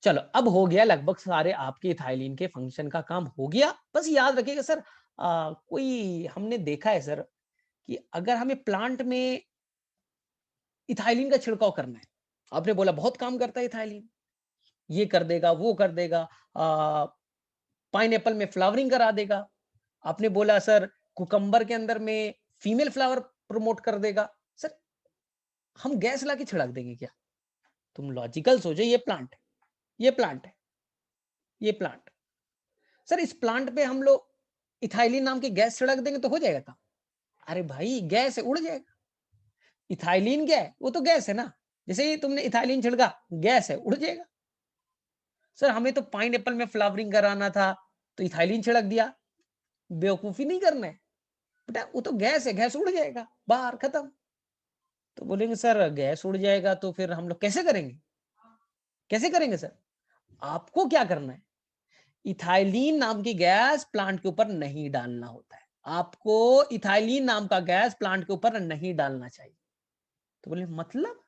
चलो अब हो गया लगभग सारे आपके इथाइलिन के फंक्शन का काम हो गया। बस याद रखिएगा सर, कोई हमने देखा है सर कि अगर हमें प्लांट में इथाइलिन का छिड़काव करना है, आपने बोला बहुत काम करता है इथाइलिन, ये कर देगा वो कर देगा, पाइनएप्पल में फ्लावरिंग करा देगा, आपने बोला सर कुकम्बर के अंदर में फीमेल फ्लावर प्रमोट कर देगा। सर हम गैस लाके छिड़क देंगे क्या? तुम लॉजिकल सोचो, ये प्लांट है, ये प्लांट है, ये प्लांट, सर इस प्लांट पे हम लोग इथाइलिन नाम की गैस छिड़क देंगे तो हो जाएगा काम? अरे भाई गैस है, उड़ जाएगा। इथाइलिन क्या है? वो तो गैस है ना, जैसे ही तुमने इथाइलिन छिड़का गैस है, उड़ जाएगा। सर हमें तो पाइनएप्पल में फ्लावरिंग कराना था तो इथाइलिन छिड़क दिया, बेवकूफी नहीं करना है बेटा, वो तो गैस है, गैस उड़ जाएगा बाहर, खत्म। तो बोलेंगे सर गैस उड़ जाएगा तो फिर हम लोग कैसे करेंगे? कैसे करेंगे सर? आपको क्या करना है, इथाइलिन नाम की गैस प्लांट के ऊपर नहीं डालना होता है, आपको इथाइलिन नाम का गैस प्लांट के ऊपर नहीं डालना चाहिए। तो बोले मतलब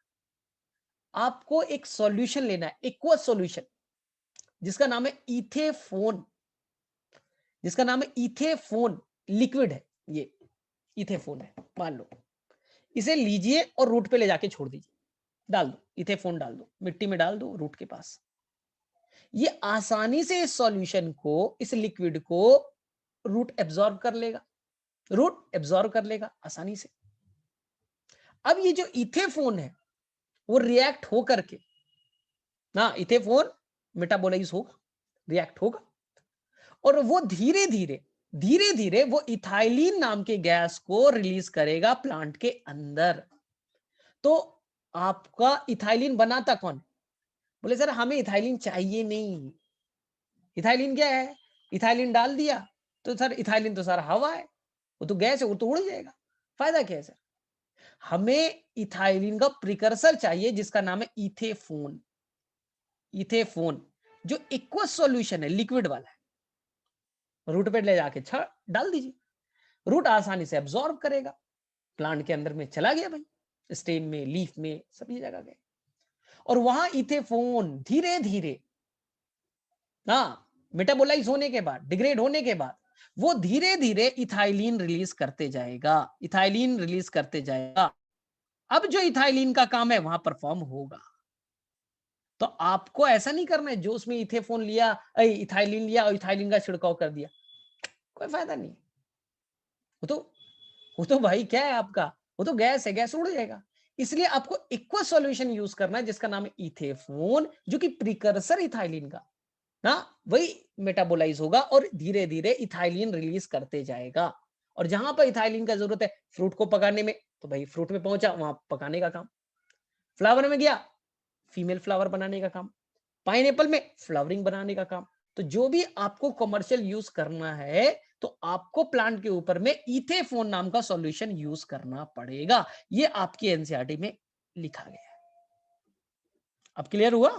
आपको एक सॉल्यूशन लेना है, एक्वस सॉल्यूशन, जिसका नाम है इथेफोन, जिसका नाम है इथेफोन, लिक्विड है ये, इथेफोन है मान लो, इसे लीजिए और रूट पे ले जाके छोड़ दीजिए, डाल दो इथेफोन, डाल दो मिट्टी में, डाल दो रूट के पास। ये आसानी से इस सॉल्यूशन को, इस लिक्विड को रूट एब्जॉर्ब कर लेगा, रूट एब्जॉर्ब कर लेगा आसानी से। अब ये जो इथेफोन है वो रिएक्ट हो करके ना, इथेफोन मेटाबोलाइज होगा, रिएक्ट होगा और वो धीरे धीरे धीरे धीरे वो इथाइलिन नाम के गैस को रिलीज करेगा प्लांट के अंदर। तो आपका इथाइलिन बनाता कौन? बोले सर हमें इथाइलिन चाहिए नहीं। इथाइलिन क्या है? इथाइलिन डाल दिया तो सर इथाइलिन तो सर हवा है, वो तो गैस है, वो तो उड़ जाएगा, फायदा क्या है सर? हमें इथाइलिन का प्रिकर्सर चाहिए जिसका नाम है इथेफोन। इथेफोन जो एक्वस सॉल्यूशन है, लिक्विड वाला है, रूट पे ले जाके डाल दीजिए, रूट आसानी से एब्जॉर्ब करेगा, प्लांट के अंदर में चला गया भाई, स्टेम में, लीफ में, सभी जगह गए और वहां इथेफोन धीरे धीरे मेटाबोलाइज होने के बाद, डिग्रेड होने के बाद वो धीरे धीरे इथाइलिन रिलीज करते जाएगा, इथाइलिन रिलीज करते जाएगा। अब जो इथाइलिन का काम है वहां परफॉर्म होगा। तो आपको ऐसा नहीं करना है जो उसमें इथेफोन लिया, इथाइलिन लिया और इथाइलिन का छिड़काव कर दिया, कोई फायदा नहीं। वो तो भाई क्या है आपका, वो तो गैस है, गैस उड़ जाएगा। इसलिए आपको एक्वस सॉल्यूशन यूज करना है जिसका नाम है इथेफोन, जो कि प्रिकर्सर इथाइलिन का ना, वही मेटाबोलाइज होगा और धीरे धीरे इथाइलिन रिलीज करते जाएगा। और जहां पर इथाइलिन का जरूरत है फ्रूट को पकाने में, तो भाई फ्रूट में पहुंचा, वहां पकाने का काम। फ्लावर में गया, फीमेल फ्लावर बनाने का काम। पाइनएप्पल में फ्लावरिंग बनाने का काम। तो जो भी आपको कमर्शियल यूज करना है तो आपको प्लांट के ऊपर में इथेफोन नाम का सॉल्यूशन यूज करना पड़ेगा। ये आपकी एनसीईआरटी में लिखा गया है। अब क्लियर हुआ?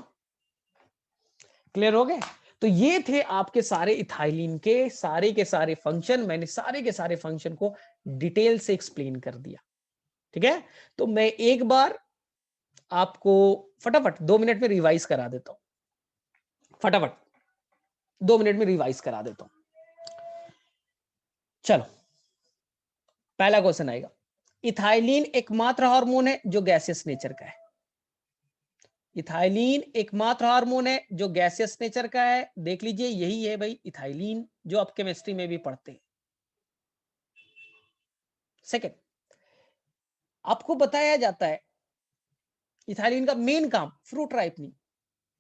क्लियर हो गए? तो ये थे आपके सारे इथाइलिन के सारे फंक्शन। मैंने सारे के सारे फंक्शन को डिटेल से एक्सप्लेन कर दिया। ठीक है, तो मैं एक बार आपको फटाफट 2 मिनट में रिवाइज करा देता हूं, फटाफट 2 मिनट में रिवाइज करा देता हूं। चलो पहला क्वेश्चन आएगा, इथाइलिन एकमात्र हार्मोन है जो गैसियस नेचर का है। इथाइलिन एकमात्र हार्मोन है जो गैसियस नेचर का है, देख लीजिए यही है भाई इथाइलिन जो आप केमिस्ट्री में भी पढ़ते हैं। सेकेंड, आपको बताया जाता है इथाइलिन का मेन काम फ्रूट राइपनिंग,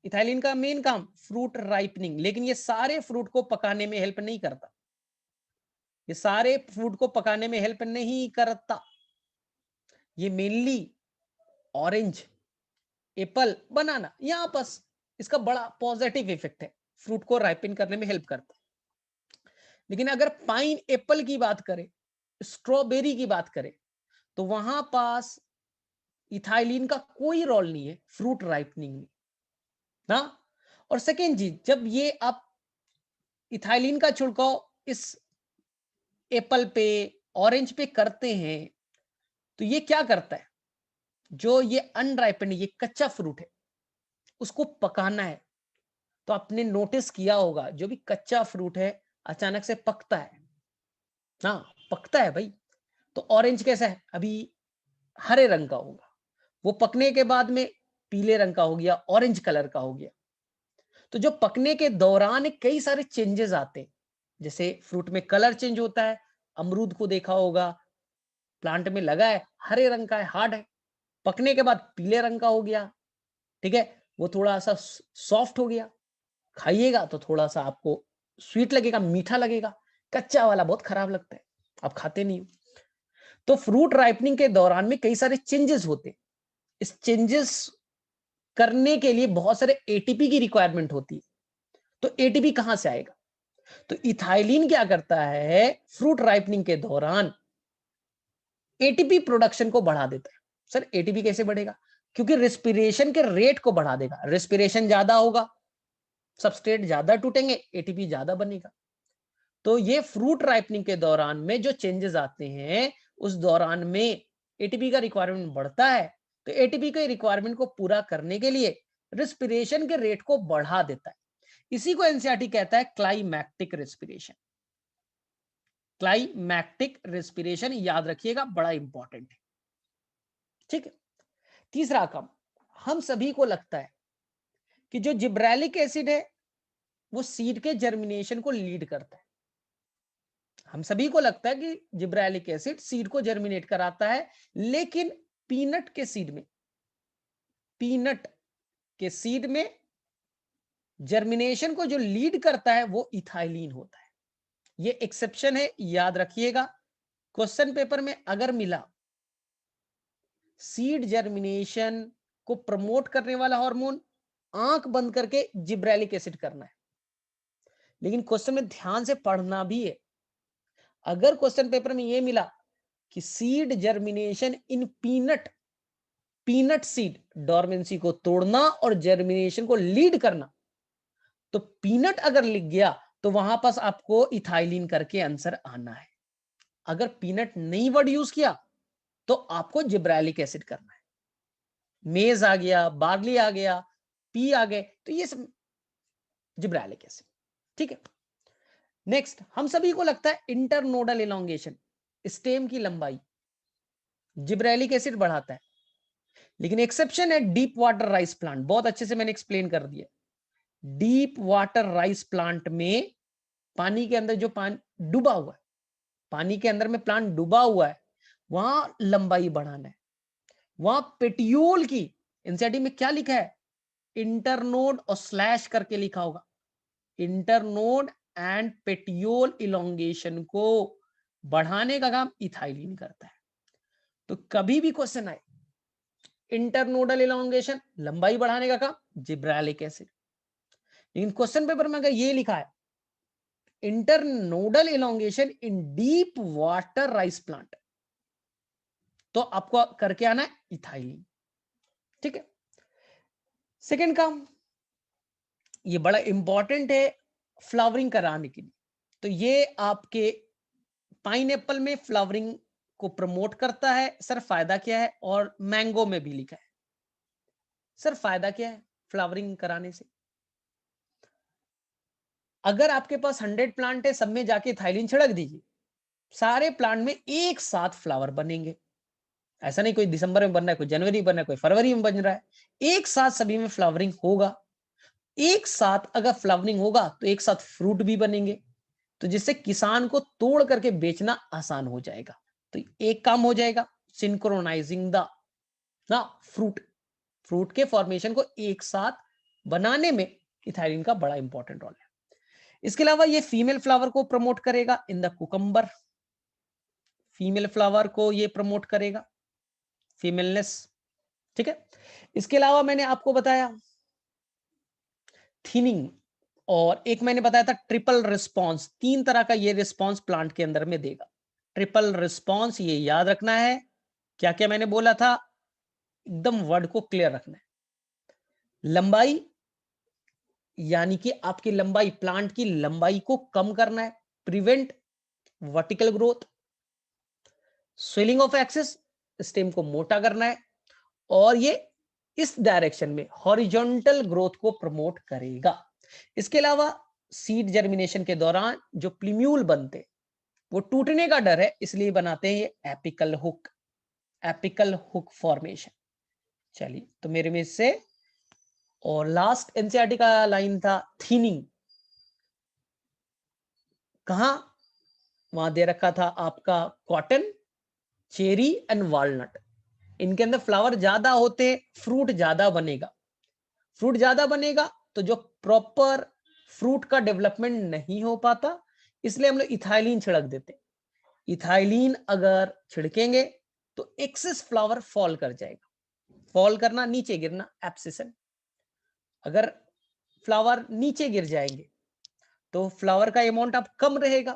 इथाइलिन का मेन काम फ्रूट राइपनिंग, लेकिन ये सारे फ्रूट को पकाने में हेल्प नहीं करता, ये सारे फ्रूट को पकाने में हेल्प नहीं करता। ये मेनली ऑरेंज, एप्पल, बनाना, यहां बस इसका बड़ा पॉजिटिव इफेक्ट है, फ्रूट को राइपन करने में हेल्प करता है। लेकिन अगर पाइन एप्पल की बात करें, स्ट्रॉबेरी की बात करें, तो वहां पास इथाइलिन का कोई रोल नहीं है फ्रूट राइपनिंग में ना। और सेकेंड चीज, जब ये आप इथाइलिन का छिड़काव इस एप्पल पे, ऑरेंज पे करते हैं, तो ये क्या करता है, जो ये अनराइपेंड, ये कच्चा फ्रूट है, उसको पकाना है। तो आपने नोटिस किया होगा, जो भी कच्चा फ्रूट है अचानक से पकता है, हाँ पकता है भाई। तो ऑरेंज कैसा है, अभी हरे रंग का होगा, वो पकने के बाद में पीले रंग का हो गया, ऑरेंज कलर का हो गया। तो जो पकने के दौरान कई सारे चेंजेस आते हैं, जैसे फ्रूट में कलर चेंज होता है। अमरूद को देखा होगा, प्लांट में लगा है, हरे रंग का है, हार्ड है, पकने के बाद पीले रंग का हो गया, ठीक है, वो थोड़ा सा सॉफ्ट हो गया, खाइएगा तो थोड़ा सा आपको स्वीट लगेगा, मीठा लगेगा। कच्चा वाला बहुत खराब लगता है, आप खाते नहीं हो। तो फ्रूट राइपनिंग के दौरान में कई सारे चेंजेस होते हैं। इस चेंजेस करने के लिए बहुत सारे एटीपी की रिक्वायरमेंट होती है। तो एटीपी कहां से आएगा, तो इथाइलिन क्या करता है, फ्रूट राइपनिंग के दौरान एटीपी प्रोडक्शन को बढ़ा देता है। सर एटीपी कैसे बढ़ेगा, क्योंकि रेस्पिरेशन के रेट को बढ़ा देगा। रेस्पिरेशन ज्यादा होगा, सबस्ट्रेट ज्यादा टूटेंगे, एटीपी ज्यादा बनेगा। तो ये फ्रूट राइपनिंग के दौरान में जो चेंजेस आते हैं, उस दौरान में एटीपी का रिक्वायरमेंट बढ़ता है। तो एटीपी के रिक्वायरमेंट को पूरा करने के लिए रेस्पिरेशन के रेट को बढ़ा देता है। इसी को एनसीईआरटी कहता है क्लाइमैक्टिक रेस्पिरेशन। क्लाइमैक्टिक रेस्पिरेशन याद रखिएगा, बड़ा इंपॉर्टेंट है, ठीक है। तीसरा काम, हम सभी को लगता है कि जो जिब्रेलिक एसिड है वो सीड के जर्मिनेशन को लीड करता है। हम सभी को लगता है कि जिब्रेलिक एसिड सीड को जर्मिनेट कराता है, लेकिन पीनट के सीड में, पीनट के सीड में जर्मिनेशन को जो लीड करता है वो इथाइलिन होता है। ये एक्सेप्शन है, याद रखिएगा। क्वेश्चन पेपर में अगर मिला सीड जर्मिनेशन को प्रमोट करने वाला हार्मोन, आंख बंद करके जिब्रेलिक एसिड करना है। लेकिन क्वेश्चन में ध्यान से पढ़ना भी है। अगर क्वेश्चन पेपर में यह मिला कि seed germination in peanut, peanut seed dormancy को तोड़ना और जर्मिनेशन को लीड करना, तो पीनट अगर लिख गया तो वहां पास आपको इथाइलिन करके आंसर आना है। अगर पीनट नहीं वर्ड यूज किया तो आपको जिब्रेलिक एसिड करना है। मेज आ गया, बार्ली आ गया, पी आ गए, तो ये सब जिब्रेलिक एसिड, ठीक है। नेक्स्ट, हम सभी को लगता है इंटरनोडल इलॉन्गेशन, स्टेम की लंबाई जिब्रेलिक एसिड बढ़ाता है। लेकिन एक्सेप्शन है डीप वाटर राइस प्लांट, बहुत अच्छे से मैंने एक्सप्लेन कर दिया। डीप वाटर राइस प्लांट में पानी के अंदर जो पानी डूबा हुआ है, पानी के अंदर में प्लांट डूबा हुआ है, वहां लंबाई बढ़ाना है। वहां पेटियोल की, एनसीईआरटी में क्या लिखा है, इंटरनोड और स्लैश करके लिखा होगा। इंटरनोड एंड पेटियोल इलोंगेशन को बढ़ाने का काम इथाइलिन करता है। तो कभी भी क्वेश्चन आए इंटरनोडल इलोंगेशन, लंबाई बढ़ाने का काम जिब्रेलिक एसिड। लेकिन क्वेश्चन पेपर में अगर ये लिखा है इंटरनोडल इलोंगेशन इन डीप वाटर राइस प्लांट, तो आपको करके आना है इथाइलिन, ठीक है। सेकेंड काम, ये बड़ा इंपॉर्टेंट है फ्लावरिंग कराने के लिए। तो ये आपके पाइनएप्पल में फ्लावरिंग को प्रमोट करता है। सर फायदा क्या है, और मैंगो में भी लिखा है। सर फायदा क्या है फ्लावरिंग कराने से, अगर आपके पास 100 प्लांट है, सब में जाके थाइलिन छिड़क दीजिए, सारे प्लांट में एक साथ फ्लावर बनेंगे। ऐसा नहीं कोई दिसंबर में बन रहा है, कोई जनवरी में बन रहा है, कोई फरवरी में बन रहा है, एक साथ सभी में फ्लावरिंग होगा। एक साथ अगर फ्लावरिंग होगा तो एक साथ फ्रूट भी बनेंगे, तो जिससे किसान को तोड़ करके बेचना आसान हो जाएगा। तो एक काम हो जाएगा, सिंक्रोनाइजिंग द ना फ्रूट, फ्रूट के फॉर्मेशन को एक साथ बनाने में इथाइलिन का बड़ा इंपॉर्टेंट रोल है। इसके अलावा ये फीमेल फ्लावर को प्रमोट करेगा in the cucumber, female flower को ये प्रमोट करेगा, फीमेलनेस, ठीक है। इसके अलावा मैंने आपको बताया थिनिंग, और एक मैंने बताया था ट्रिपल रिस्पॉन्स। 3 तरह का ये रिस्पॉन्स प्लांट के अंदर में देगा। ट्रिपल रिस्पॉन्स ये याद रखना है। क्या क्या मैंने बोला था, एकदम वर्ड को क्लियर रखना है। लंबाई यानी कि आपकी लंबाई, प्लांट की लंबाई को कम करना है, prevent vertical growth. Swelling of axis, stem को मोटा करना है, और ये इस डायरेक्शन में हॉरिजॉन्टल ग्रोथ को प्रमोट करेगा। इसके अलावा सीड जर्मिनेशन के दौरान जो प्लीम्यूल बनते वो टूटने का डर है, इसलिए बनाते हैं ये apical hook, apical hook formation. चलिए, तो मेरे में से और लास्ट एनसीईआरटी का लाइन था थीनिंग। कहां? वहां दे रखा था आपका कॉटन, चेरी एंड वॉलनट। इनके अंदर फ्लावर ज्यादा होते, फ्रूट ज्यादा बनेगा। फ्रूट ज्यादा बनेगा तो जो प्रॉपर फ्रूट का डेवलपमेंट नहीं हो पाता, इसलिए हम लोग इथाइलिन छिड़क देते। इथाइलिन अगर छिड़केंगे तो एक्सेस फ्लावर फॉल कर जाएगा। फॉल करना, नीचे गिरना, एब्सिशन। अगर फ्लावर नीचे गिर जाएंगे तो फ्लावर का अमाउंट अब कम रहेगा।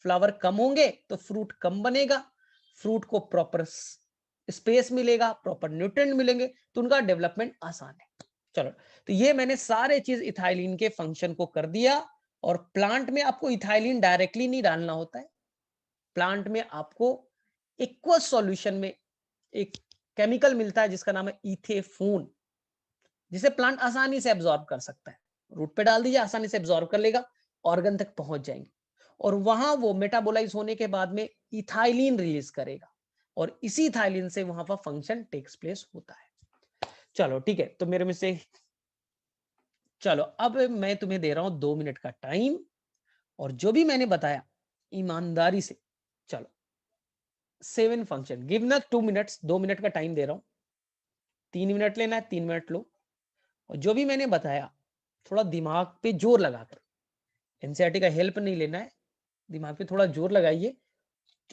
फ्लावर कम होंगे तो फ्रूट कम बनेगा। फ्रूट को प्रॉपर स्पेस मिलेगा, प्रॉपर न्यूट्रिएंट मिलेंगे, तो उनका डेवलपमेंट आसान है। चलो, तो ये मैंने सारे चीज इथाइलिन के फंक्शन को कर दिया। और प्लांट में आपको इथाइलिन डायरेक्टली नहीं डालना होता है। प्लांट में आपको एक्वस सॉल्यूशन में एक केमिकल मिलता है जिसका नाम है इथेफोन, जिसे प्लांट आसानी से एब्जॉर्ब कर सकता है। रूट पे डाल दीजिए, आसानी से एब्जॉर्ब कर लेगा, ऑर्गन तक पहुंच जाएंगे, और वहां वो मेटाबोलाइज होने के बाद में इथाइलिन रिलीज करेगा, और इसी इथाइलिन से वहां पर फंक्शन टेक्स प्लेस होता है। चलो ठीक है, तो मेरे में से चलो अब मैं तुम्हें दे रहा हूं 2 मिनट का टाइम, और जो भी मैंने बताया ईमानदारी से, चलो 7 फंक्शन गिव न 2 मिनट्स, 2 मिनट का टाइम दे रहा हूं। 3 मिनट लेना है, 3 मिनट लो, और जो भी मैंने बताया थोड़ा दिमाग पे जोर लगाकर, एनसीईआरटी का हेल्प नहीं लेना है, दिमाग पे थोड़ा जोर लगाइए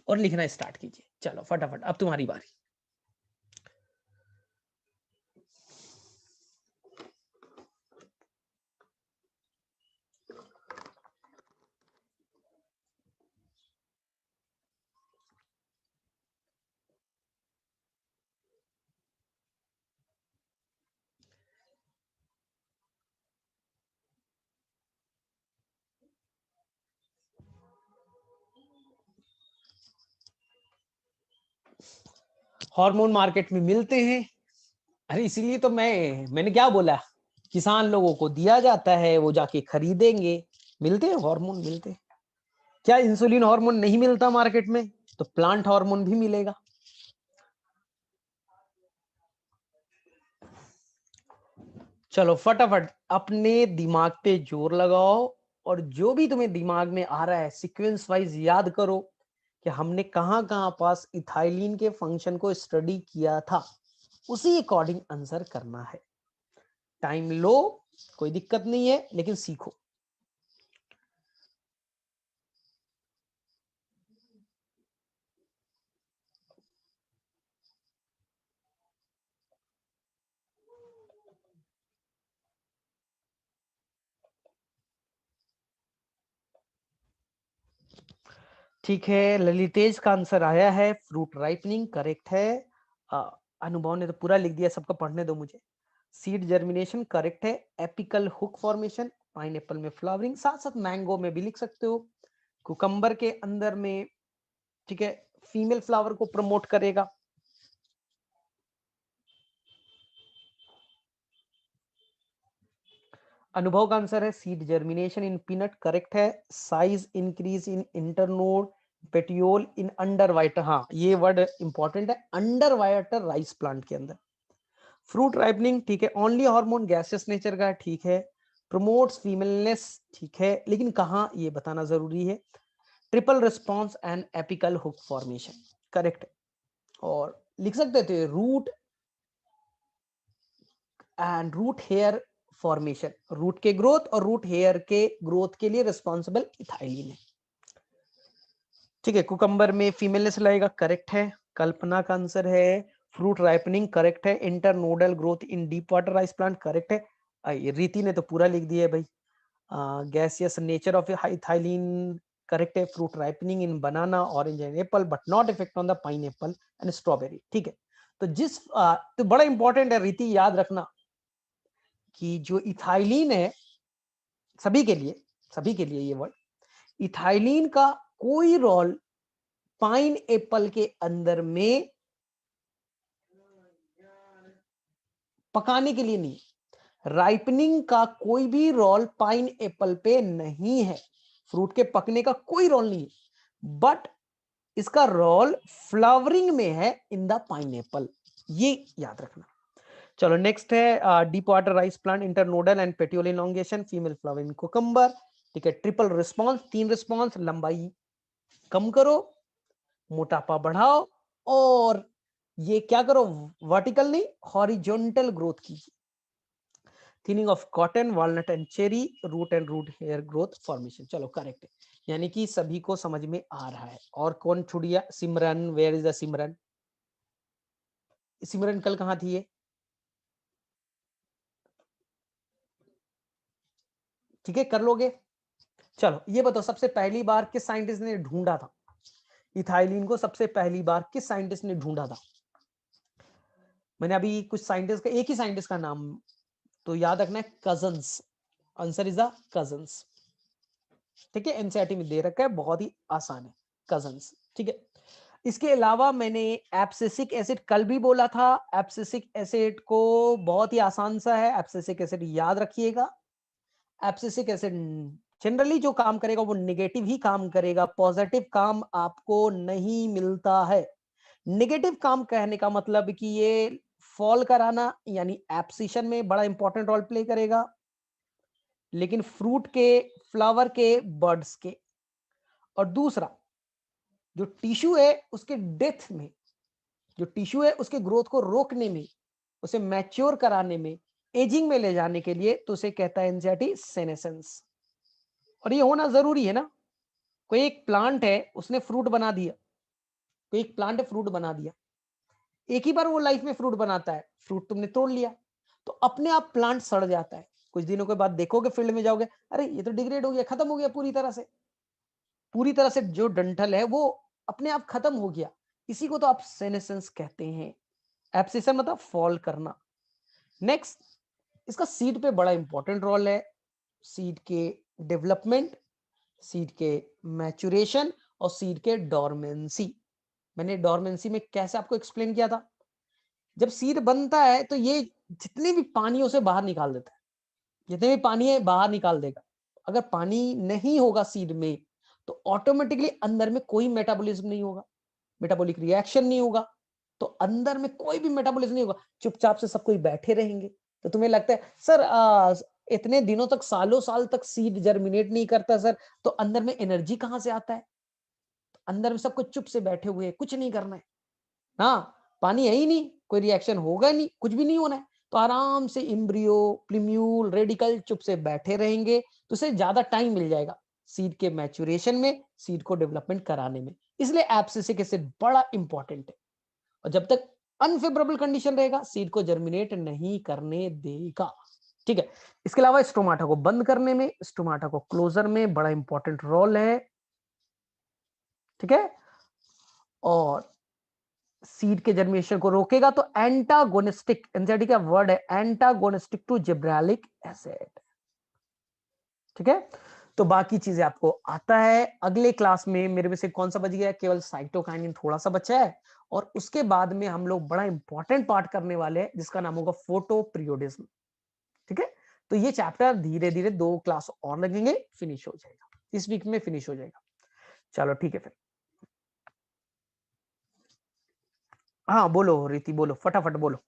और लिखना स्टार्ट कीजिए। चलो फटाफट, अब तुम्हारी बारी। हार्मोन मार्केट में मिलते हैं। अरे इसीलिए तो मैंने क्या बोला, किसान लोगों को दिया जाता है, वो जाके खरीदेंगे। मिलते हैं हार्मोन, मिलते हैं। क्या इंसुलिन हार्मोन नहीं मिलता मार्केट में? तो प्लांट हार्मोन भी मिलेगा। चलो फटाफट अपने दिमाग पे जोर लगाओ, और जो भी तुम्हें दिमाग में आ रहा है सीक्वेंस वाइज याद करो कि हमने कहां कहां पास इथाइलिन के फंक्शन को स्टडी किया था, उसी अकॉर्डिंग आंसर करना है। टाइम लो, कोई दिक्कत नहीं है, लेकिन सीखो। ठीक है, ललितेश का आंसर आया है फ्रूट राइपनिंग, करेक्ट है। अनुभव ने तो पूरा लिख दिया, सबका पढ़ने दो मुझे। सीड जर्मिनेशन करेक्ट है। एपिकल हुक फॉर्मेशन, पाइनएप्पल में फ्लावरिंग, साथ साथ मैंगो में भी लिख सकते हो। कुकम्बर के अंदर में, ठीक है, फीमेल फ्लावर को प्रमोट करेगा। अनुभव का आंसर है seed germination in peanut, correct है। Size increase in internode petiole in under water, हाँ ये वर्ड इंपॉर्टेंट है, अंडर वाइटर राइस प्लांट के अंदर। फ्रूट राइपनिंग, ठीक है। ओनली हार्मोन गैसियस नेचर का, ठीक है। प्रमोट्स फीमेलनेस, ठीक है, लेकिन कहां ये बताना जरूरी है। Triple response and apical hook formation, correct. और लिख सकते थे root and root hair formation, root के ग्रोथ और रूट हेयर के ग्रोथ के लिए रिस्पॉन्सिबल इथाइलिन है, ठीक है। कुकम्बर में फीमेलनेस लाएगा, करेक्ट है। कल्पना का आंसर है फ्रूट राइपनिंग, करेक्ट है। Internodal growth in deep water rice plant, correct है। रीति ने तो पूरा लिख दिया है भाई। Gaseous nature of ethylene, correct है। Fruit ripening in banana, orange and apple, but not effect on the pineapple and strawberry, ठीक है। तो तो बड़ा इंपॉर्टेंट है रीति, याद रखना कि जो इथाइलिन है, सभी के लिए ये वर्ड, इथाइलिन का कोई रोल पाइन एप्पल के अंदर में पकाने के लिए नहीं, राइपनिंग का कोई भी रोल पाइन एप्पल पे नहीं है, फ्रूट के पकने का कोई रोल नहीं है, बट इसका रोल फ्लावरिंग में है इन द पाइन एप्पल, ये याद रखना। चलो नेक्स्ट है deep water rice plant, internodal and petiole elongation, female flowering cucumber. ठीक है, ट्रिपल रिस्पॉन्स, 3 रिस्पॉन्स, लंबाई कम करो, मोटापा बढ़ाओ, और ये क्या करो, वर्टिकल नहीं हॉरिजॉन्टल ग्रोथ कीजिए। Thinning of cotton, walnut and cherry, root and root hair growth formation. चलो करेक्ट है, यानी कि सभी को समझ में आ रहा है। और कौन छूट गया? सिमरन, वेयर इज द सिमरन? सिमरन कल कहां थी ये? ठीक है, कर लोगे? चलो ये बताओ, सबसे पहली बार किस साइंटिस्ट ने ढूंढा था इथाइलिन को? सबसे पहली बार किस साइंटिस्ट ने ढूंढा था? मैंने अभी कुछ साइंटिस्ट का, एक ही साइंटिस्ट का नाम तो याद रखना है, cousins. Answer is the cousins. ठीक है, एनसीईआरटी में दे रखा है, बहुत ही आसान है, कजन्स। ठीक है, इसके अलावा मैंने एब्सिसिक एसिड कल भी बोला था, एब्सिसिक एसिड को बहुत ही आसान सा है, एब्सिसिक एसिड याद रखिएगा। एब्सिसिक एसिड जनरली जो काम करेगा वो नेगेटिव ही काम करेगा, पॉजिटिव काम आपको नहीं मिलता है। नेगेटिव काम कहने का मतलब कि ये फॉल कराना, यानी एब्सिशन में बड़ा इंपॉर्टेंट रोल प्ले करेगा, लेकिन फ्रूट के, फ्लावर के, बर्ड्स के। और दूसरा, जो टिश्यू है उसके डेथ में, जो टिश्यू है उसके ग्रोथ को रोकने में, उसे मैच्योर कराने में, एजिंग में ले जाने के लिए, तो उसे कहता है एनसीईआरटी सेनेसेंस। और ये होना जरूरी है ना। कोई एक प्लांट है, उसने फ्रूट बना दिया, कोई एक प्लांट है फ्रूट बना दिया, एक ही बार वो लाइफ में फ्रूट बनाता है, फ्रूट तुमने तोड़ लिया, तो अपने आप प्लांट सड़ जाता है। कुछ दिनों के बाद देखोगे, फील्ड में जाओगे, अरे ये तो डिग्रेड हो गया, खत्म हो गया पूरी तरह से, पूरी तरह से जो डंठल है वो अपने आप खत्म हो गया। इसी को तो आप सेनेसेंस कहते हैं। एब्सिशन मतलब फॉल करना। नेक्स्ट, इसका सीड पे बड़ा इंपॉर्टेंट रोल है, सीड के डेवलपमेंट, सीड के मैचुरेशन और सीड के डोरमेंसी। मैंने डोरमेंसी में कैसे आपको एक्सप्लेन किया था, जब सीड बनता है तो ये जितने भी पानी उसे बाहर निकाल देता है, जितने भी पानी है बाहर निकाल देगा। अगर पानी नहीं होगा सीड में तो ऑटोमेटिकली अंदर में कोई मेटाबॉलिज्म नहीं होगा, मेटाबॉलिक रिएक्शन नहीं होगा, तो अंदर में कोई भी मेटाबॉलिज्म नहीं होगा, चुपचाप से सब कोई बैठे रहेंगे। तो तुम्हें लगता है सर इतने दिनों तक, सालों साल तक सीड जर्मिनेट नहीं करता सर, तो अंदर में एनर्जी कहां से आता है? अंदर में सब कुछ चुप से बैठे हुए, कुछ नहीं करना है। हाँ, पानी है ही नहीं, कोई रिएक्शन होगा नहीं, कुछ भी नहीं होना है, तो आराम से इम्ब्रियो, प्लीम्यूल, रेडिकल चुप से बैठे रहेंगे, तो उसे ज्यादा टाइम मिल जाएगा सीड के मैच्योरेशन में, सीड को डेवलपमेंट कराने में। इसलिए एब्सिसिक एसिड बड़ा इंपॉर्टेंट है, और जब तक अनफेवरेबल कंडीशन रहेगा सीड को जर्मिनेट नहीं करने देगा। ठीक है, इसके अलावा स्टोमाटा को बंद करने में, स्टोमाटा को क्लोजर में बड़ा इंपॉर्टेंट रोल है। ठीक है, और सीड के जर्मिनेशन को रोकेगा, तो एंटागोनिस्टिक, एंजाइटी का वर्ड है एंटागोनिस्टिक टू जिब्रेलिक एसिड। ठीक है, तो बाकी चीजें आपको आता है। अगले क्लास में मेरे में से कौन सा बच गया? केवल साइटोकाइनिन थोड़ा सा बचा है, और उसके बाद में हम लोग बड़ा इंपॉर्टेंट पार्ट करने वाले हैं जिसका नाम होगा फोटो पीरियोडिज्म। ठीक है, तो ये चैप्टर धीरे धीरे 2 क्लास और लगेंगे, फिनिश हो जाएगा, इस वीक में फिनिश हो जाएगा। चलो ठीक है फिर। हाँ बोलो रीति, बोलो फटाफट बोलो।